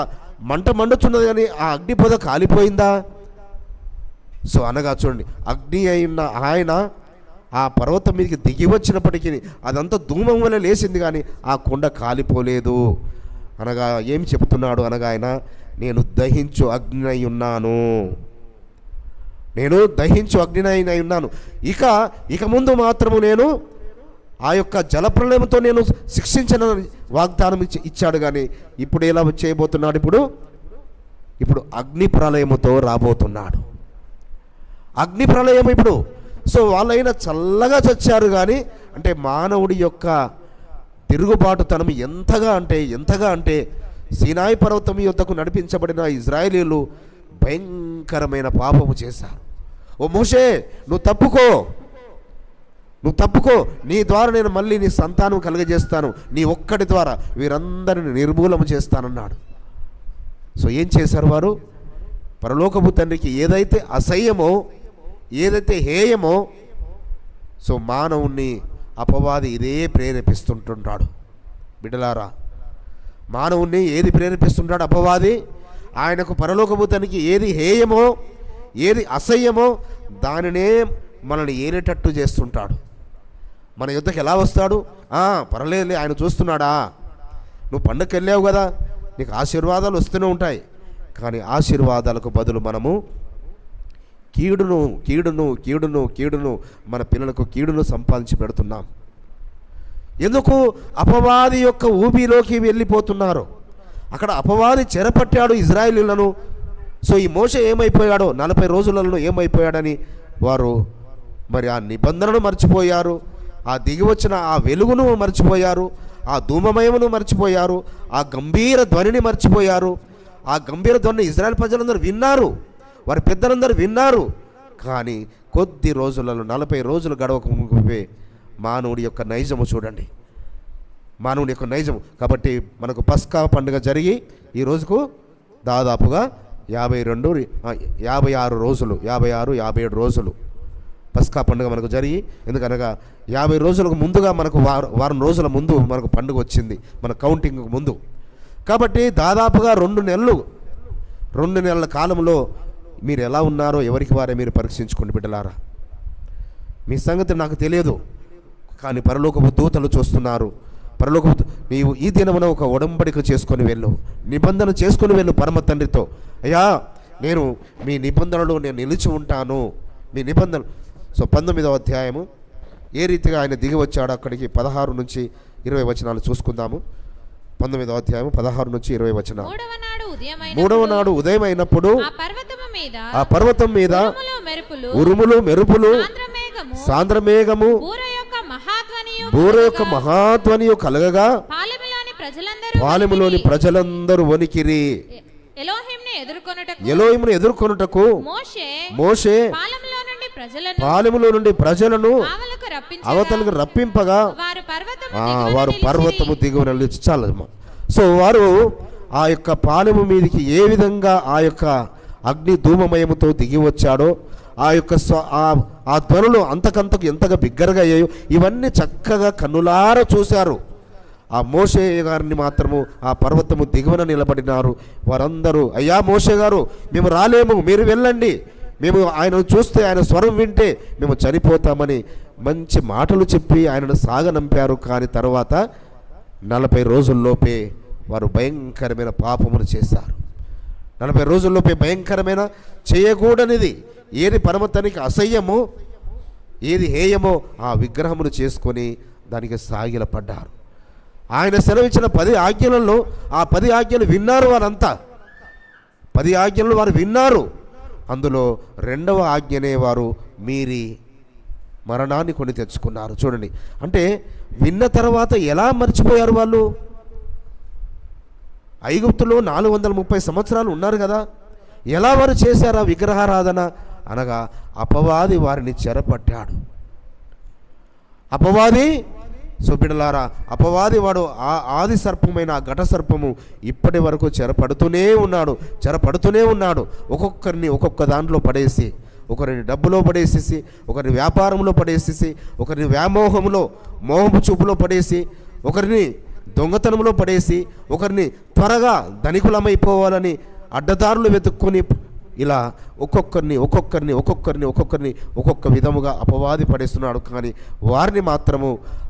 మంట మండుచున్నది, కానీ ఆ అగ్ని పొద కాలిపోయిందా? సో అనగా చూడండి, అగ్ని అయిన ఆయన ఆ పర్వతం మీదకి దిగి వచ్చినప్పటికీ అదంతా ధూమం వల్ల లేచింది, కానీ ఆ కొండ కాలిపోలేదు. అనగా ఏం చెప్తున్నాడు అనగా ఆయన, నేను దహించు అగ్ని అయి ఉన్నాను, నేను దహించు అగ్ని అయి ఉన్నాను. ఇక ముందు మాత్రము నేను ఆ యొక్క జలప్రలయంతో నేను శిక్షించిన వాగ్దానం ఇచ్చాడు. కానీ ఇప్పుడు ఎలా చేయబోతున్నాడు? ఇప్పుడు అగ్ని ప్రళయముతో రాబోతున్నాడు. అగ్ని ప్రళయం ఇప్పుడు. సో వాళ్ళైనా చల్లగా చచ్చారు, కానీ అంటే మానవుడి యొక్క తిరుగుబాటుతనం ఎంతగా అంటే సీనాయి పర్వతం యొద్దకు నడిపించబడిన ఇజ్రాయేలీలు భయంకరమైన పాపము చేశారు. ఓ మోషే, నువ్వు తప్పుకో, నీ ద్వారా నేను మళ్ళీ నీ సంతానం కలుగజేస్తాను, నీ ఒక్కడి ద్వారా వీరందరిని నిర్మూలన చేస్తానన్నాడు. సో ఏం చేశారు వారు? పరలోకపు తండ్రికి ఏదైతే అసహ్యమో, ఏదైతే హేయమో, సో మానవుణ్ణి అపవాది ఇదే ప్రేరేపిస్తుంటుంటాడు. బిడ్డలారా, మానవుణ్ణి ఏది ప్రేరేపిస్తుంటాడు అపవాది? ఆయనకు పరలోకపు తండ్రికి ఏది హేయమో, ఏది అసహ్యమో దానినే మనల్ని ఏలేటట్టు చేస్తుంటాడు. మన యుద్ధకి ఎలా వస్తాడు? పర్లేదులే, ఆయన చూస్తున్నాడా, నువ్వు పండుగకి వెళ్ళావు కదా, నీకు ఆశీర్వాదాలు వస్తూనే ఉంటాయి. కానీ ఆశీర్వాదాలకు బదులు మనము కీడును మన పిల్లలకు కీడును సంపాదించి పెడుతున్నాం. ఎందుకు? అపవాది యొక్క ఊబిలోకి వెళ్ళిపోతున్నారు. అక్కడ అపవాది చెరపట్టాడు ఇజ్రాయేలీలను. సో ఈ మోషే ఏమైపోయాడో, 40 రోజులలో ఏమైపోయాడని వారు మరి ఆ నిబంధనను మర్చిపోయారు, ఆ దిగి వచ్చిన ఆ వెలుగును మర్చిపోయారు, ఆ ధూమమయమును మర్చిపోయారు, ఆ గంభీర ధ్వనిని మర్చిపోయారు. ఆ గంభీర ధ్వనిని ఇజ్రాయెల్ ప్రజలందరూ విన్నారు, వారి పెద్దలందరూ విన్నారు. కానీ కొద్ది రోజులలో 40 రోజులు గడవక ముందే మానవుడి యొక్క నైజము చూడండి, మానవుడి యొక్క నైజము. కాబట్టి మనకు పస్కా పండుగ జరిగి ఈ రోజుకు దాదాపుగా 56 రోజులు, 57 రోజులు పస్కా పండుగ మనకు జరిగి, ఎందుకనగా 50 రోజులకు ముందుగా మనకు వారం రోజుల ముందు మనకు పండుగ వచ్చింది, మన కౌంటింగ్ ముందు. కాబట్టి దాదాపుగా 2 నెలల కాలంలో మీరు ఎలా ఉన్నారో ఎవరికి వారే మీరు పరీక్షించుకోండి బిడ్డలారా. మీ సంగతి నాకు తెలియదు, కానీ పరలోకపు దూతలు చూస్తున్నారు. పరలోకపు నీవు ఈ దినమున ఒక ఒడంబడిక చేసుకొని వెళ్ళు, నిబంధన చేసుకొని వెళ్ళు పరమ తండ్రితో. అయ్యా, నేను మీ నిబంధనలో నేను నిలిచి ఉంటాను, మీ నిబంధన. సో 19వ అధ్యాయము ఏ రీతిగా ఆయన దిగి వచ్చాడో అక్కడికి 16 నుంచి 20 వచనాలు చూసుకుందాము. 19వ అధ్యాయం 16 నుంచి 20 వచనాలు. మూడవ నాడు ఉదయం అయినప్పుడు ఆ పర్వతం మీద ఉరుములు మెరుపులు సాంద్రమేఘము బూర యొక్క మహాధ్వనియు కలగగా పాలెములోని ప్రజలందరూ వణికిరి. ఎలోహిమును ఎదుర్కొనుటకు మోషే పాలెములో నుండి ప్రజలను అవతలకు రప్పింపగా వారు పర్వతము దిగువన నిలిచి చాలమ్మా. సో వారు ఆ యొక్క పాలెము మీదికి ఏ విధంగా ఆ యొక్క అగ్ని ధూమమయముతో దిగి వచ్చాడో, ఆ యొక్క ఆ ధ్వనులు అంతకంతకు ఎంతగా బిగ్గరగా అయ్యాయో ఇవన్నీ చక్కగా కన్నులారా చూశారు. ఆ మోషే గారిని మాత్రము ఆ పర్వతము దిగువన నిలబడినారు. వారందరూ, అయ్యా మోషే గారు మేము రాలేము, మీరు వెళ్ళండి, మేము ఆయనను చూస్తే ఆయన స్వరం వింటే మేము చనిపోతామని మంచి మాటలు చెప్పి ఆయనను సాగనంపారు. కానీ తర్వాత 40 రోజుల్లోపే వారు భయంకరమైన పాపమును చేశారు. 40 రోజుల్లోపే భయంకరమైన చేయకూడనిది ఏది పరమతనికి అసహ్యమో, ఏది హేయమో ఆ విగ్రహమును చేసుకొని దానికి సాగిలపడ్డారు. ఆయన సెలవిచ్చిన 10 ఆజ్ఞలలో ఆ 10 ఆజ్ఞలు విన్నారు వారంతా. 10 ఆజ్ఞలు వారు విన్నారు. అందులో 2వ ఆజ్ఞనే వారు మీరి మరణాన్ని కొని తెచ్చుకున్నారు. చూడండి, అంటే విన్న తర్వాత ఎలా మర్చిపోయారు వాళ్ళు? ఐగుప్తులో 430 సంవత్సరాలు ఉన్నారు కదా, ఎలా వారు చేశారా విగ్రహారాధన? అనగా అపవాది వారిని చెరపట్టాడు. అపవాది, బిడ్డలారా, అపవాది వాడు ఆ ఆది సర్పమైన ఆ ఘట సర్పము ఇప్పటి వరకు చెరపడుతూనే ఉన్నాడు. ఒక్కొక్కరిని ఒక్కొక్క దాంట్లో పడేసి, ఒకరిని డబ్బులో పడేసేసి, ఒకరిని వ్యాపారంలో పడేసేసి, ఒకరిని వ్యామోహంలో మోహపు చూపులో పడేసి, ఒకరిని దొంగతనంలో పడేసి, ఒకరిని త్వరగా ధనికులమైపోవాలని అడ్డదారులు వెతుక్కొని ఇలా ఒక్కొక్కరిని ఒక్కొక్క విధముగా అపవాది పడేస్తున్నాడు. కానీ వారిని మాత్రము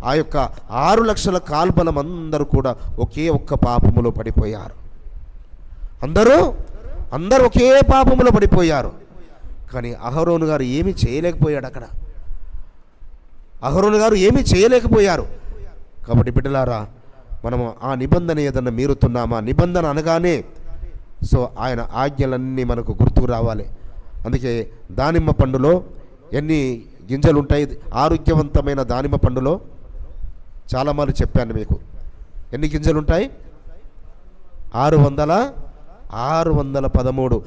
ఆ యొక్క 6 లక్షల కాల్బలం అందరూ కూడా ఒకే ఒక్క పాపములో పడిపోయారు. అందరూ ఒకే పాపములో పడిపోయారు. కానీ అహరోను గారు ఏమీ చేయలేకపోయాడు. అక్కడ అహరోను గారు ఏమీ చేయలేకపోయారు. కాబట్టి బిడ్డలారా, మనము ఆ నిబంధన ఏదన్నా మీరుతున్నామా? నిబంధన అనగానే ఆయన ఆజ్ఞలన్నీ మనకు గుర్తుకు రావాలి. అందుకే దానిమ్మ పండులో ఎన్ని గింజలు ఉంటాయి? ఆరోగ్యవంతమైన దానిమ్మ పండులో చాలామార్లు చెప్పాను మీకు. ఎన్ని గింజలు ఉంటాయి? 613.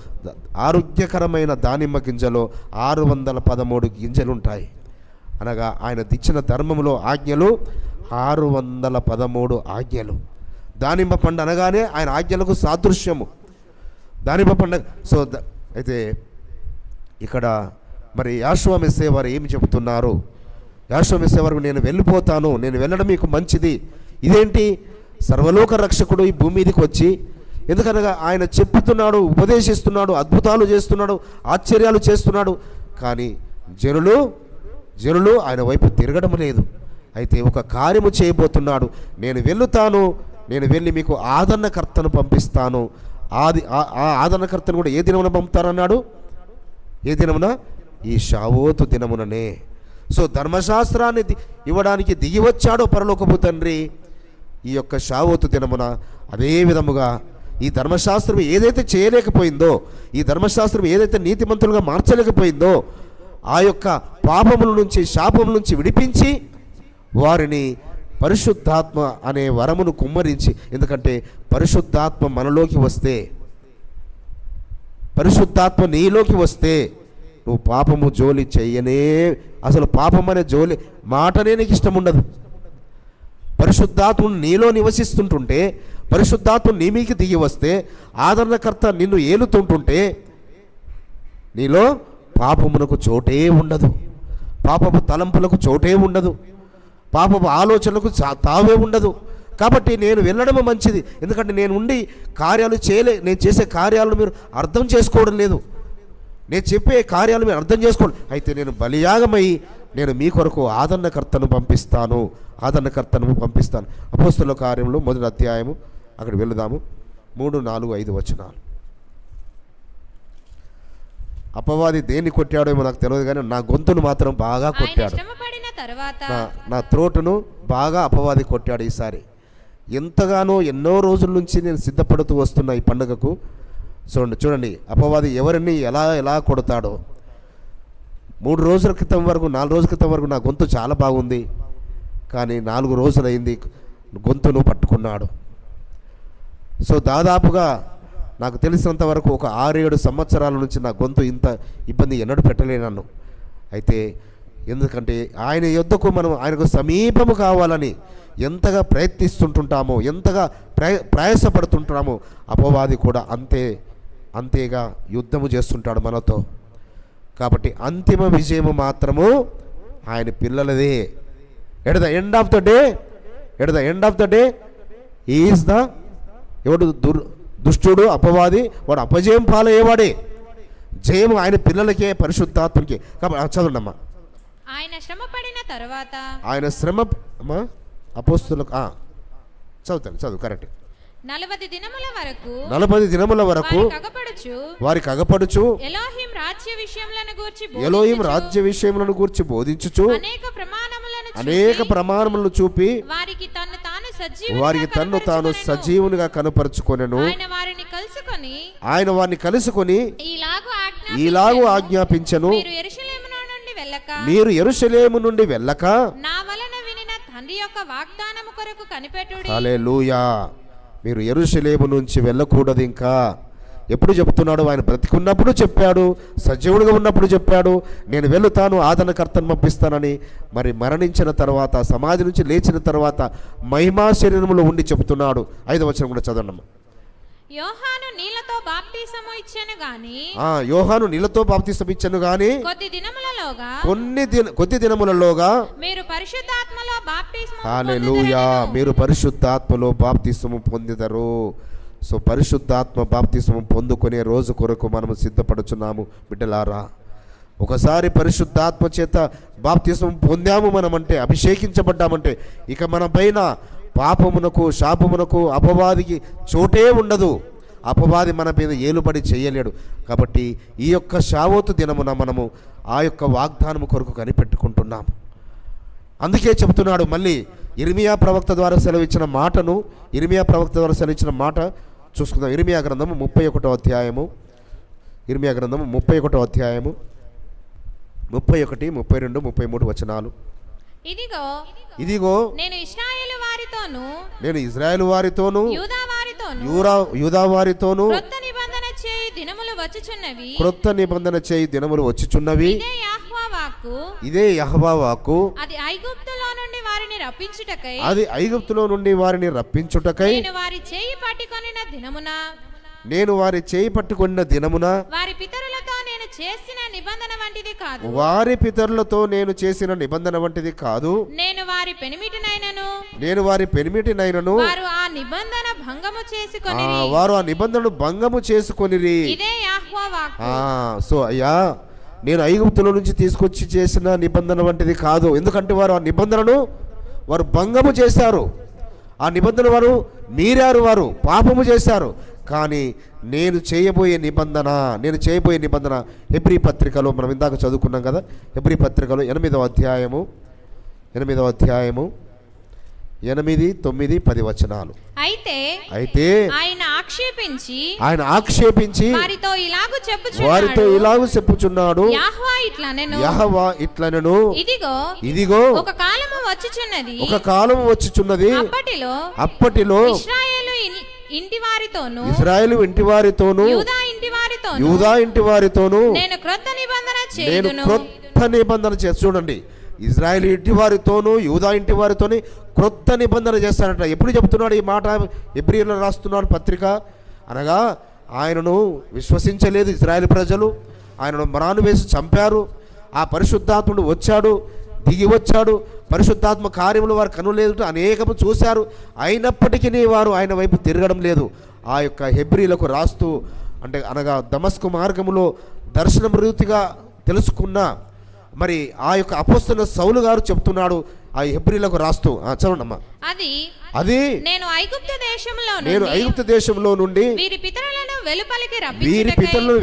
ఆరోగ్యకరమైన దానిమ్మ గింజలో 613 గింజలు ఉంటాయి. అనగా ఆయన ఇచ్చిన ధర్మములో ఆజ్ఞలు 613 ఆజ్ఞలు. దానిమ్మ పండు అనగానే ఆయన ఆజ్ఞలకు సాదృశ్యము దానిమ్మ పండు. అయితే ఇక్కడ మరి యాషోవా మెస్సీయ వారు ఏమి చెబుతున్నారు? యాషోవా మెస్సీయ వారు నేను వెళ్ళిపోతాను, నేను వెళ్ళడం మీకు మంచిది. ఇదేంటి? సర్వలోక రక్షకుడు ఈ భూమి మీదకి వచ్చి, ఎందుకనగా ఆయన చెప్పుతున్నాడు, ఉపదేశిస్తున్నాడు, అద్భుతాలు చేస్తున్నాడు, ఆశ్చర్యాలు చేస్తున్నాడు. కానీ జనులు ఆయన వైపు తిరగడం లేదు. అయితే ఒక కార్యము చేయబోతున్నాడు. నేను వెళ్తాను, నేను వెళ్ళి మీకు ఆదరణకర్తను పంపిస్తాను. ఆ ఆదరణకర్తను కూడా ఏ దినమున పంపుతారన్నాడు? ఏ దినమున? ఈ షావోతు దినముననే. ధర్మశాస్త్రాన్ని ఇవ్వడానికి దిగి వచ్చాడో పరలోకపు తండ్రి ఈ యొక్క షావోతు దినమున. అదే విధముగా ఈ ధర్మశాస్త్రం ఏదైతే చేయలేకపోయిందో, ఈ ధర్మశాస్త్రం ఏదైతే నీతిమంతులుగా మార్చలేకపోయిందో, ఆ యొక్క పాపముల నుంచి, శాపముల నుంచి విడిపించి వారిని పరిశుద్ధాత్మ అనే వరమును కుమ్మరించి, ఎందుకంటే పరిశుద్ధాత్మ మనలోకి వస్తే, పరిశుద్ధాత్మ నీలోకి వస్తే నువ్వు పాపము జోలి చెయ్యనే, అసలు పాపం అనే జోలి మాటనే నీకు ఇష్టం ఉండదు. పరిశుద్ధాత్ముడు నీలో నివసిస్తుంటుంటే, పరిశుద్ధాత్మ నీ మీకి దిగి వస్తే, ఆదరణకర్త నిన్ను ఏలుతుంటుంటే నీలో పాపమునకు చోటే ఉండదు, పాపపు తలంపులకు చోటే ఉండదు, పాపపు ఆలోచనలకు తావే ఉండదు. కాబట్టి నేను వెళ్ళడం మంచిది. ఎందుకంటే నేను ఉండి కార్యాలు నేను చేసే కార్యాలను మీరు అర్థం చేసుకోవడం లేదు, నేను చెప్పే కార్యాలు మీరు అర్థం చేసుకోండి. అయితే నేను బలియాగమై నేను మీ కొరకు ఆదరణకర్తను పంపిస్తాను. అపోస్తలుల కార్యములు 1వ అధ్యాయము, అక్కడ వెళుదాము. 3, 4, 5 వచనాలు. అపవాది దేన్ని కొట్టాడో నాకు తెలియదు, కానీ నా గొంతును మాత్రం బాగా కొట్టాడు. నా త్రోటును బాగా అపవాది కొట్టాడు. ఈసారి ఎంతగానో ఎన్నో రోజుల నుంచి నేను సిద్ధపడుతూ వస్తున్నా ఈ పండుగకు. చూడండి అపవాది ఎవరిని ఎలా కొడతాడో. 3 రోజుల క్రితం వరకు, 4 రోజుల క్రితం వరకు నా గొంతు చాలా బాగుంది, కానీ 4 రోజులైంది గొంతును పట్టుకున్నాడు. దాదాపుగా నాకు తెలిసినంత వరకు ఒక 6-7 సంవత్సరాల నుంచి నా గొంతు ఇంత ఇబ్బంది ఎన్నడూ పెట్టలే నన్ను. అయితే ఎందుకంటే ఆయన యొద్దకు మనం ఆయనకు సమీపము కావాలని ఎంతగా ప్రయత్నిస్తుంటుంటామో, ఎంతగా ప్రయాసపడుతుంటామో, అపవాది కూడా అంతేగా యుద్ధము చేస్తుంటాడు మనతో. కాబట్టి అంతిమ విజయము మాత్రము ఆయన పిల్లలదే. At the end of the day is the ఎవడు దుష్టుడు అపవాది, వాడు అపజయం పాలయ్యేవాడే. జయము ఆయన పిల్లలకే, పరిశుద్ధాత్మకే. కాబట్టి చదవండి అమ్మా. ఆయన శ్రమ పడిన తర్వాత అపోస్తులకు చదువు కరెక్ట్. 40 దినముల వరకు వారికి అగపడుచు ఎలోహిం రాజ్య విషయములను గూర్చి బోధించుచు అనేక ప్రమాణములను చూపి వారికి తన్ను తాను సజీవునిగా కనపరుచుకొనెను. ఆయన వారిని కలుసుకొని ఈలాగు ఆజ్ఞాపించెను, మీరు యెరూషలేము నుండి వెళ్ళక నా వలన వినిన తండ్రి యొక్క వాగ్దానము కొరకు కనిపెట్టుడి. హల్లెలూయా. మీరు యెరూషలేము నుంచి వెళ్ళకూడదు. ఇంకా ఎప్పుడు చెప్తున్నాడు? ఆయన బ్రతికున్నప్పుడు చెప్పాడు, సజీవుడిగా ఉన్నప్పుడు చెప్పాడు, నేను వెళుతాను, ఆదరణకర్తను పంపిస్తానని. మరి మరణించిన తర్వాత, సమాధి నుంచి లేచిన తర్వాత మహిమా శరీరములో ఉండి చెబుతున్నాడు. 5వ వచనం కూడా చదవండి. యోహాను నీళ్లతో బాప్తిసము ఇచ్చెను గాని కొద్ది దినములలోగా మీరు పరిశుద్ధాత్మలో బాప్తిసము హల్లెలూయా, మీరు పరిశుద్ధాత్మలో బాప్తిసము పొందిదరు. సో పరిశుద్ధాత్మ బాప్తిసము పొందుకునే రోజు కొరకు మనము సిద్ధపడుచున్నాము బిడ్డలారా. ఒకసారి పరిశుద్ధాత్మ చేత బాప్తిసము పొందాము మనమంటే, అభిషేకించబడ్డామంటే, ఇక మన పైన పాపమునకు, శాపమునకు, అపవాదికి చోటే ఉండదు. అపవాది మన మీద ఏలుబడి చేయలేడు. కాబట్టి ఈ యొక్క శావోతు దినమున మనము ఆ యొక్క వాగ్దానము కొరకు కనిపెట్టుకుంటున్నాము. అందుకే చెబుతున్నాడు మళ్ళీ ఇర్మియా ప్రవక్త ద్వారా సెలవిచ్చిన మాట చూసుకుందాం. ఇర్మియా గ్రంథము 31వ అధ్యాయము 31, 32, 33 వచనాలు. ఇదిగో నేను ఇశ్రాయేలు వారితోను యూదా వారితోను క్రొత్త నిబంధన చేయి దినములు వచ్చుచున్నవి. ఇదే యెహోవా వాక్కు. అది ఐగుప్తులో నుండి వారిని రప్పించుటకై నేను వారి చేయి పట్టుకొనిన దినమున వారి పితరులతో నేను చేసిన నిబంధన వంటిది కాదు. నేను వారి పెనిమిటినైనను వారు ఆ నిబంధనను భంగము చేసుకొనిరి. ఇదే యెహోవా వాక్కు. సో అయ్యా, నేను ఐగుప్తులో నుంచి తీసుకొచ్చి చేసిన నిబంధన వంటిది కాదు. ఎందుకంటే వారు ఆ నిబంధనను భంగము చేశారు. ఆ నిబంధన వారు మీరారు, వారు పాపము చేశారు. కానీ నేను చేయబోయే నిబంధన హెబ్రీ పత్రికలో మనం ఇందాక చదువుకున్నాం కదా. హెబ్రీ పత్రికలో 8వ అధ్యాయము 8, 9, 10 వచనాలు. అయితే ఆయన ఆక్షేపించి వారితో ఇలాగు చెప్పుచున్నాడు, యెహోవా ఇట్లనెను, ఇదిగో ఒక కాలము వచ్చుచున్నది, అప్పటిలో ఇశ్రాయేలు ఇంటి వారితోను యూదా ఇంటి వారితోను నేను క్రొత్త నిబంధన చూడండి, ఇశ్రాయేలు ఇంటి వారితోను యూదా ఇంటి వారితోని క్రొత్త నిబంధన చేస్తాడంట. ఎప్పుడు చెప్తున్నాడు ఈ మాట? హెబ్రీయులకు రాస్తున్నాడు పత్రిక. అనగా ఆయనను విశ్వసించలేదు ఇశ్రాయేలు ప్రజలు, ఆయనను మ్రాను వేసి చంపారు. ఆ పరిశుద్ధాత్ముడు దిగి వచ్చాడు. పరిశుద్ధాత్మ కార్యములు వారు కనులేదు, అనేకము చూశారు. అయినప్పటికీ వారు ఆయన వైపు తిరగడం లేదు. ఆ యొక్క హెబ్రీలకు రాస్తూ అనగా దమస్కు మార్గములో దర్శనం రీతిగా తెలుసుకున్న మరి ఆ యొక్క అపోస్తలుడైన సౌలు గారు చెప్తున్నాడు ఆ హెబ్రీలకు రాస్తూ. చదవండమ్మా. అది నేను ఐగుప్తు దేశంలో నుండి వీరి పితరులను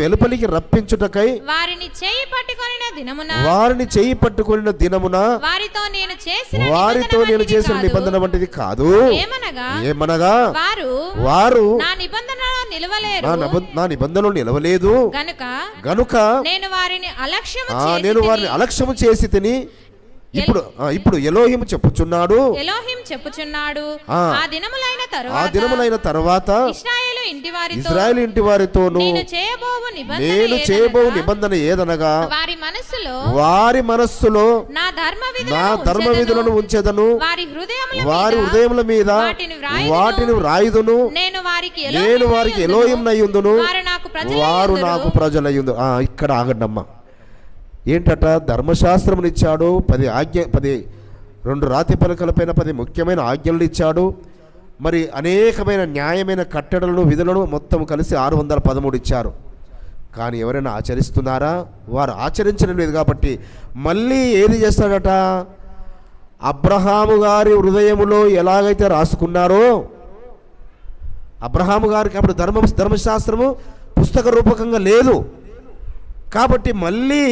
వెలుపలికి రప్పించుటకై వారిని చేయి పట్టుకొనిన దినమున వారితో నేను చేసిన నిబంధన వంటిది కాదు. ఏమనగా వారు నా నిబంధనలో నిలవలేదు గనుక నేను వారిని అలక్ష్యము చేసి తిని. ఇప్పుడు ఎలోహిం చెప్పుచున్నాడు, ఆ దినములైన తరువాత ఇశ్రాయేలు ఇంటి వారితోను నేను చేయబోవు నిబంధన ఏదనగా వారి మనస్సులో నా ధర్మ విధులను ఉంచెదను, వారి హృదయముల మీద వాటిని వ్రాయుదును, నేను వారికి ఎలోహింనయ్యుందును, వారు నాకు ప్రజలయ్యుందు. ఇక్కడ ఆగండమ్మా. ఏంటట? ధర్మశాస్త్రమును ఇచ్చాడు, 2 రాతి పలకలపైన 10 ముఖ్యమైన ఆజ్ఞలు ఇచ్చాడు. మరి అనేకమైన న్యాయమైన కట్టడలను విధులను మొత్తం కలిసి 613 ఇచ్చారు. కానీ ఎవరైనా ఆచరిస్తున్నారా? వారు ఆచరించడం లేదు. కాబట్టి మళ్ళీ ఏది చేస్తాడట? అబ్రహాము గారి హృదయములో ఎలాగైతే రాసుకున్నారో, అబ్రహాము గారికి అప్పుడు ధర్మశాస్త్రము పుస్తక రూపకంగా లేదు. కాబట్టి మళ్ళీ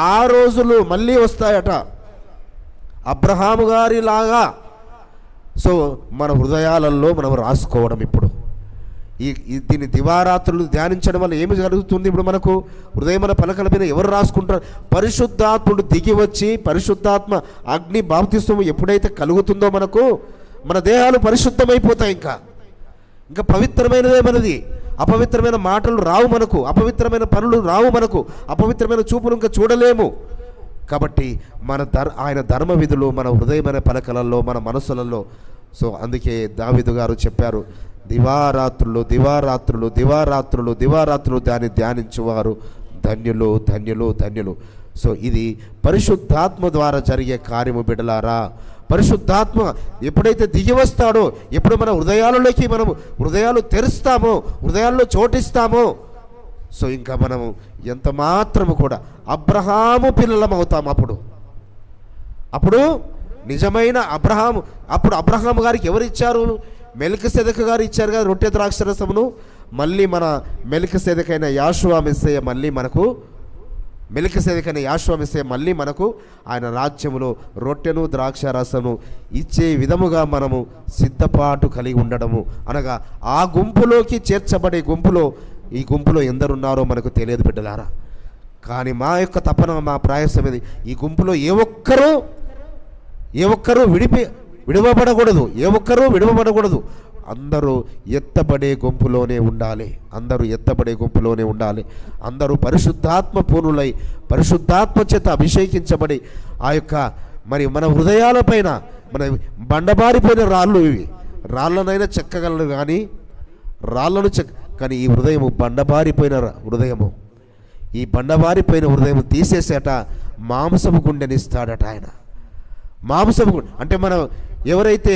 ఆ రోజులు మళ్ళీ వస్తాయట అబ్రహాము గారి లాగా. సో మన హృదయాలలో మనం రాసుకోవడం. ఇప్పుడు దీన్ని దివారాత్రులు ధ్యానించడం వల్ల ఏమి జరుగుతుంది? ఇప్పుడు మనకు హృదయమైన పలకల మీద ఎవరు రాసుకుంటారు? పరిశుద్ధాత్ముడు దిగి వచ్చి, పరిశుద్ధాత్మ అగ్ని బాప్తిస్మము ఎప్పుడైతే కలుగుతుందో మనకు మన దేహాలు పరిశుద్ధమైపోతాయి. ఇంకా పవిత్రమైనదే మనది. అపవిత్రమైన మాటలు రావు మనకు, అపవిత్రమైన పనులు రావు మనకు, అపవిత్రమైన చూపులు ఇంకా చూడలేము. కాబట్టి ఆయన ధర్మ విధులు మన హృదయమైన పలకలలో, మన మనసులలో. సో అందుకే దావీదు గారు చెప్పారు, దివారాత్రులు దివారాత్రులు దివారాత్రులు దివారాత్రులు దాన్ని ధ్యానించువారు ధన్యులు ధన్యులు ధన్యులు. సో ఇది పరిశుద్ధాత్మ ద్వారా జరిగే కార్యము బిడ్డలారా. పరిశుద్ధాత్మ ఎప్పుడైతే దిగి వస్తాడో, ఎప్పుడు మన హృదయాలలోకి మనం హృదయాలు తెరుస్తామో, హృదయాల్లో చోటిస్తామో, సో ఇంకా మనము ఎంత మాత్రము కూడా అబ్రహాము పిల్లలం అవుతాం. అప్పుడు నిజమైన అబ్రహాము. అప్పుడు అబ్రహాము గారికి ఎవరు ఇచ్చారు? మెల్కీసెదెకు గారు ఇచ్చారు కదా రొట్టె ద్రాక్షరసమును. మళ్ళీ మన మెల్కీసెదెకైన యాషువా మెస్సయ్య మళ్ళీ మనకు మెల్కీసెదెకైన యాషువా మెస్సయ్య మళ్ళీ మనకు ఆయన రాజ్యములో రొట్టెను ద్రాక్షరసము ఇచ్చే విధముగా మనము సిద్ధపాటు కలిగి ఉండడము. అనగా ఆ గుంపులోకి చేర్చబడే గుంపులో, ఈ గుంపులో ఎందరున్నారో మనకు తెలియదు బిడ్డలారా. కానీ మా యొక్క తపన, మా ప్రయాసం ఇది, ఈ గుంపులో ఏ ఒక్కరూ విడవబడకూడదు, ఏ ఒక్కరూ విడవబడకూడదు. అందరూ ఎత్తబడే గుంపులోనే ఉండాలి, అందరూ ఎత్తబడే గుంపులోనే ఉండాలి. అందరూ పరిశుద్ధాత్మ పూర్ణులై, పరిశుద్ధాత్మ చేత అభిషేకించబడి, ఆ యొక్క మరి మన హృదయాలపైన మన బండబారిపోయిన రాళ్ళు, ఇవి రాళ్ళనైనా చెక్కగలరు కానీ రాళ్ళను కానీ ఈ హృదయము బండబారిపోయిన హృదయము, ఈ బండబారిపోయిన హృదయం తీసేసేట మాంసము గుండెనిస్తాడట ఆయన. మాంసము అంటే మనం ఎవరైతే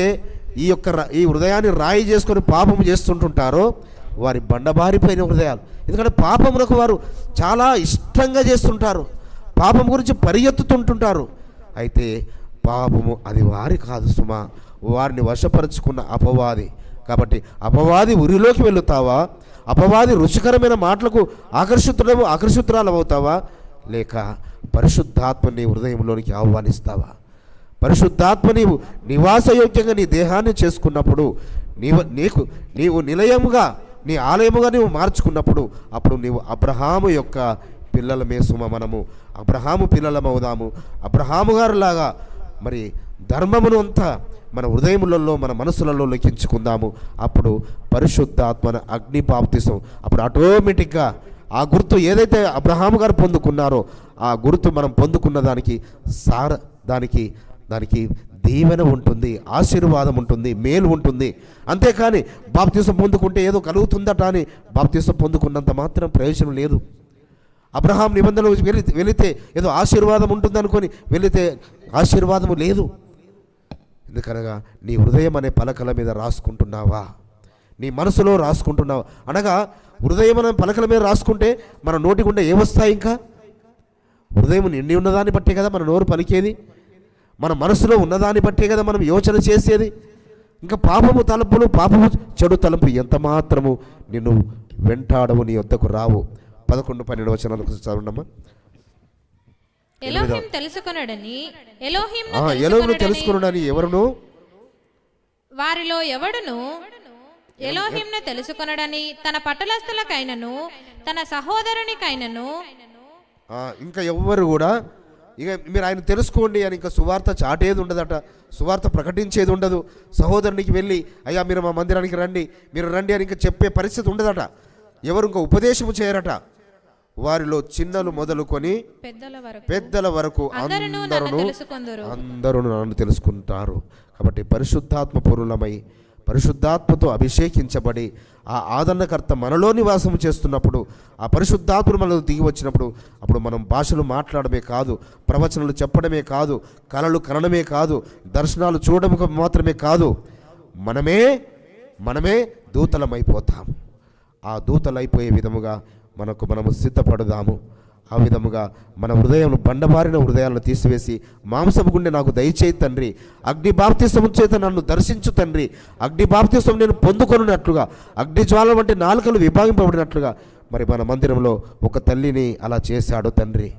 ఈ హృదయాన్ని రాయి చేసుకొని పాపము చేస్తుంటుంటారో వారి బండబారిపోయిన హృదయాలు. ఎందుకంటే పాపములకు వారు చాలా ఇష్టంగా చేస్తుంటారు, పాపం గురించి పరిగెత్తుతుంటుంటారు. అయితే పాపము అది వారి కాదు సుమా, వారిని వశపరుచుకున్న అపవాది. కాబట్టి అపవాది ఉరిలోకి వెళుతావా? అపవాది రుచికరమైన మాటలకు ఆకర్షితురాలవుతావా? లేక పరిశుద్ధాత్మ నీ హృదయంలోనికి ఆహ్వానిస్తావా? పరిశుద్ధాత్మ నీవు నివాసయోగ్యంగా నీ దేహాన్ని చేసుకున్నప్పుడు, నీవు నిలయముగా, నీ ఆలయముగా నీవు మార్చుకున్నప్పుడు, అప్పుడు నీవు అబ్రహాము యొక్క పిల్లలమే సుమ. మనము అబ్రహాము పిల్లలమవుదాము. అబ్రహాము గారిలాగా మరి ధర్మమును అంతా మన హృదయములలో, మన మనసులలో లెక్కించుకుందాము. అప్పుడు పరిశుద్ధాత్మన అగ్ని బాప్తిసం, అప్పుడు ఆటోమేటిక్గా ఆ గుర్తు ఏదైతే అబ్రహాము గారు పొందుకున్నారో ఆ గుర్తు మనం పొందుకున్న దానికి దీవెన ఉంటుంది, ఆశీర్వాదం ఉంటుంది, మేలు ఉంటుంది. అంతేకాని బాప్తిసం పొందుకుంటే ఏదో కలుగుతుందట అని బాప్తిసం పొందుకున్నంత మాత్రం ప్రయోజనం లేదు. అబ్రహాం నిబంధనలు వెళితే ఏదో ఆశీర్వాదం ఉంటుందనుకొని వెళితే ఆశీర్వాదము లేదు. ఎందుకనగా నీ హృదయం అనే పలకల మీద రాసుకుంటున్నావా? నీ మనసులో రాసుకుంటున్నావా? అనగా హృదయం అనే పలకల మీద రాసుకుంటే మన నోటి గుండా ఏమొస్తాయి? ఇంకా హృదయం నిండి ఉన్నదాన్ని బట్టే కదా మన నోరు పలికేది, మన మనసులో ఉన్నదాన్ని బట్టే కదా మనం యోచన చేసేది. ఇంకా పాపము తలంపులు, పాపము చెడు తలంపు ఎంత మాత్రము నిన్ను వెంటాడవు, నీ వద్దకు రావు. 11-12 వచనాలకు చదవండమ్మా. ఎలోహిం తెలుసుకొనడని ఎవరును వారిలో ఎవడును ఎలోహింను తెలుసుకొనడని తన పట్టణస్థులకైనను తన సహోదరునికైనను ఇంకా ఎవ్వరు కూడా ఇక మీరు ఆయన తెలుసుకోండి అని ఇంకా సువార్త చాటేది ఉండదట, సువార్త ప్రకటించేది ఉండదు. సహోదరునికి వెళ్ళి అయ్యా మీరు మా మందిరానికి రండి, మీరు రండి అని ఇంకా చెప్పే పరిస్థితి ఉండదట. ఎవరు ఇంకా ఉపదేశము చేయరట. వారిలో చిన్నలు మొదలుకొని పెద్దల వరకు అందరూ నన్ను తెలుసుకుంటారు. కాబట్టి పరిశుద్ధాత్మ పూర్ణమై పరిశుద్ధాత్మతో అభిషేకించబడి ఆ ఆదరణకర్త మనలో నివాసం చేస్తున్నప్పుడు, ఆ పరిశుద్ధాత్ముడు మనలో దిగి వచ్చినప్పుడు, అప్పుడు మనం భాషలు మాట్లాడమే కాదు, ప్రవచనాలు చెప్పడమే కాదు, కలలు కనడమే కాదు, దర్శనాలు చూడడం మాత్రమే కాదు, మనమే దూతలమైపోతాం. ఆ దూతలైపోయే విధముగా మనము సిద్ధపడదాము. ఆ విధముగా మన హృదయంలో బండబారిన హృదయాలను తీసివేసి మాంసపు గుండె నాకు దయచేయి తండ్రి, అగ్ని బాప్తిస్మము చేత నన్ను దర్శించు తండ్రి, అగ్ని బాప్తిస్మం నేను పొందుకొనున్నట్లుగా, అగ్ని జ్వాల వంటి నాలుకలు విభాగింపబడినట్లుగా మరి మన మందిరంలో ఒక తల్లిని అలా చేశాడు తండ్రి.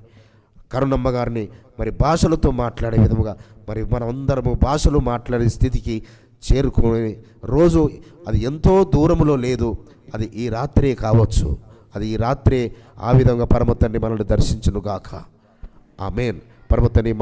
కరుణమ్మ గారిని మరి భాషలతో మాట్లాడే విధముగా మరి మనమందరము భాషలు మాట్లాడే స్థితికి చేరుకునే రోజు అది ఎంతో దూరంలో లేదు. అది ఈ రాత్రే కావచ్చు. అది ఈ రాత్రే ఆ విధంగా పరమ తండ్రి మనల్ని దర్శించునుగాక. ఆమేన్. పరమ తండ్రి